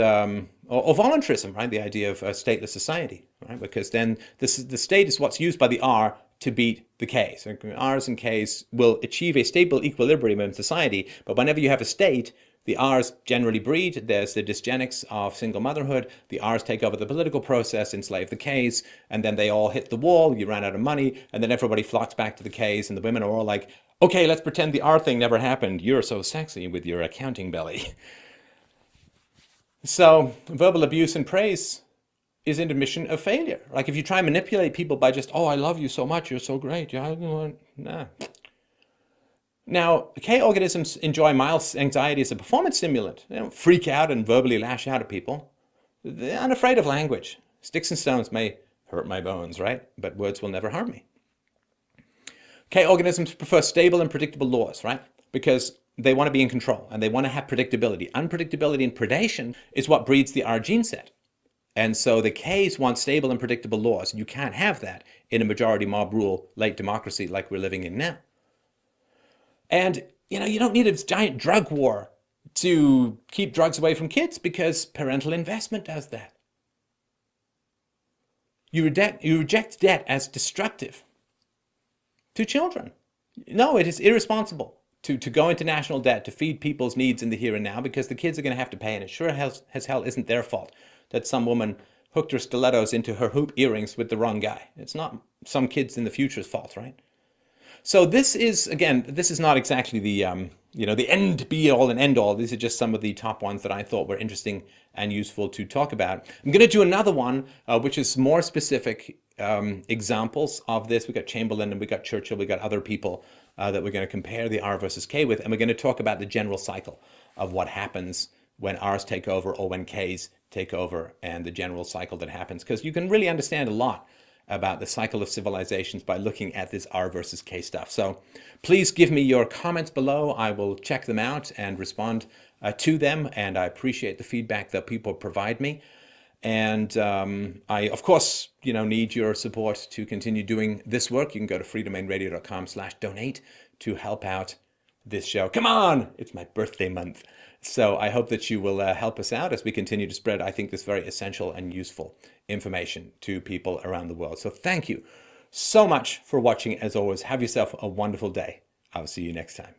or voluntarism, right? The idea of a stateless society, right? Because then the state is what's used by the R to beat the K. So R's and K's will achieve a stable equilibrium in society, but whenever you have a state, the R's generally breed. There's the dysgenics of single motherhood. The R's take over the political process, enslave the K's, and then they all hit the wall. You run out of money, and then everybody flocks back to the K's, and the women are all like, okay, let's pretend the R thing never happened. You're so sexy with your accounting belly. So verbal abuse and praise is an admission of failure. Like if you try and manipulate people by just, oh, I love you so much, you're so great. Yeah, nah. Now, K organisms enjoy mild anxiety as a performance stimulant. They don't freak out and verbally lash out at people. They're unafraid of language. Sticks and stones may hurt my bones, right? But words will never harm me. K organisms prefer stable and predictable laws, right? Because they want to be in control and they want to have predictability. Unpredictability and predation is what breeds the R gene set. And so the Ks want stable and predictable laws. You can't have that in a majority mob rule late democracy like we're living in now. And, you don't need a giant drug war to keep drugs away from kids because parental investment does that. You reject debt as destructive to children. No, it is irresponsible to go into national debt to feed people's needs in the here and now because the kids are going to have to pay, and it sure as hell isn't their fault that some woman hooked her stilettos into her hoop earrings with the wrong guy. It's not some kids in the future's fault, right? So this is, again, this is not exactly the, the end be all and end all. These are just some of the top ones that I thought were interesting and useful to talk about. I'm going to do another one, which is more specific examples of this. We got Chamberlain and we got Churchill, we got other people that we're going to compare the R versus K with, and we're going to talk about the general cycle of what happens when R's take over or when K's take over and the general cycle that happens, because you can really understand a lot about the cycle of civilizations by looking at this R versus K stuff. So please give me your comments below. I will check them out and respond to them, and I appreciate the feedback that people provide me. And I, of course, need your support to continue doing this work. You can go to freedomainradio.com/donate to help out this show. Come on! It's my birthday month. So I hope that you will help us out as we continue to spread, I think, this very essential and useful information to people around the world. So thank you so much for watching. As always, have yourself a wonderful day. I'll see you next time.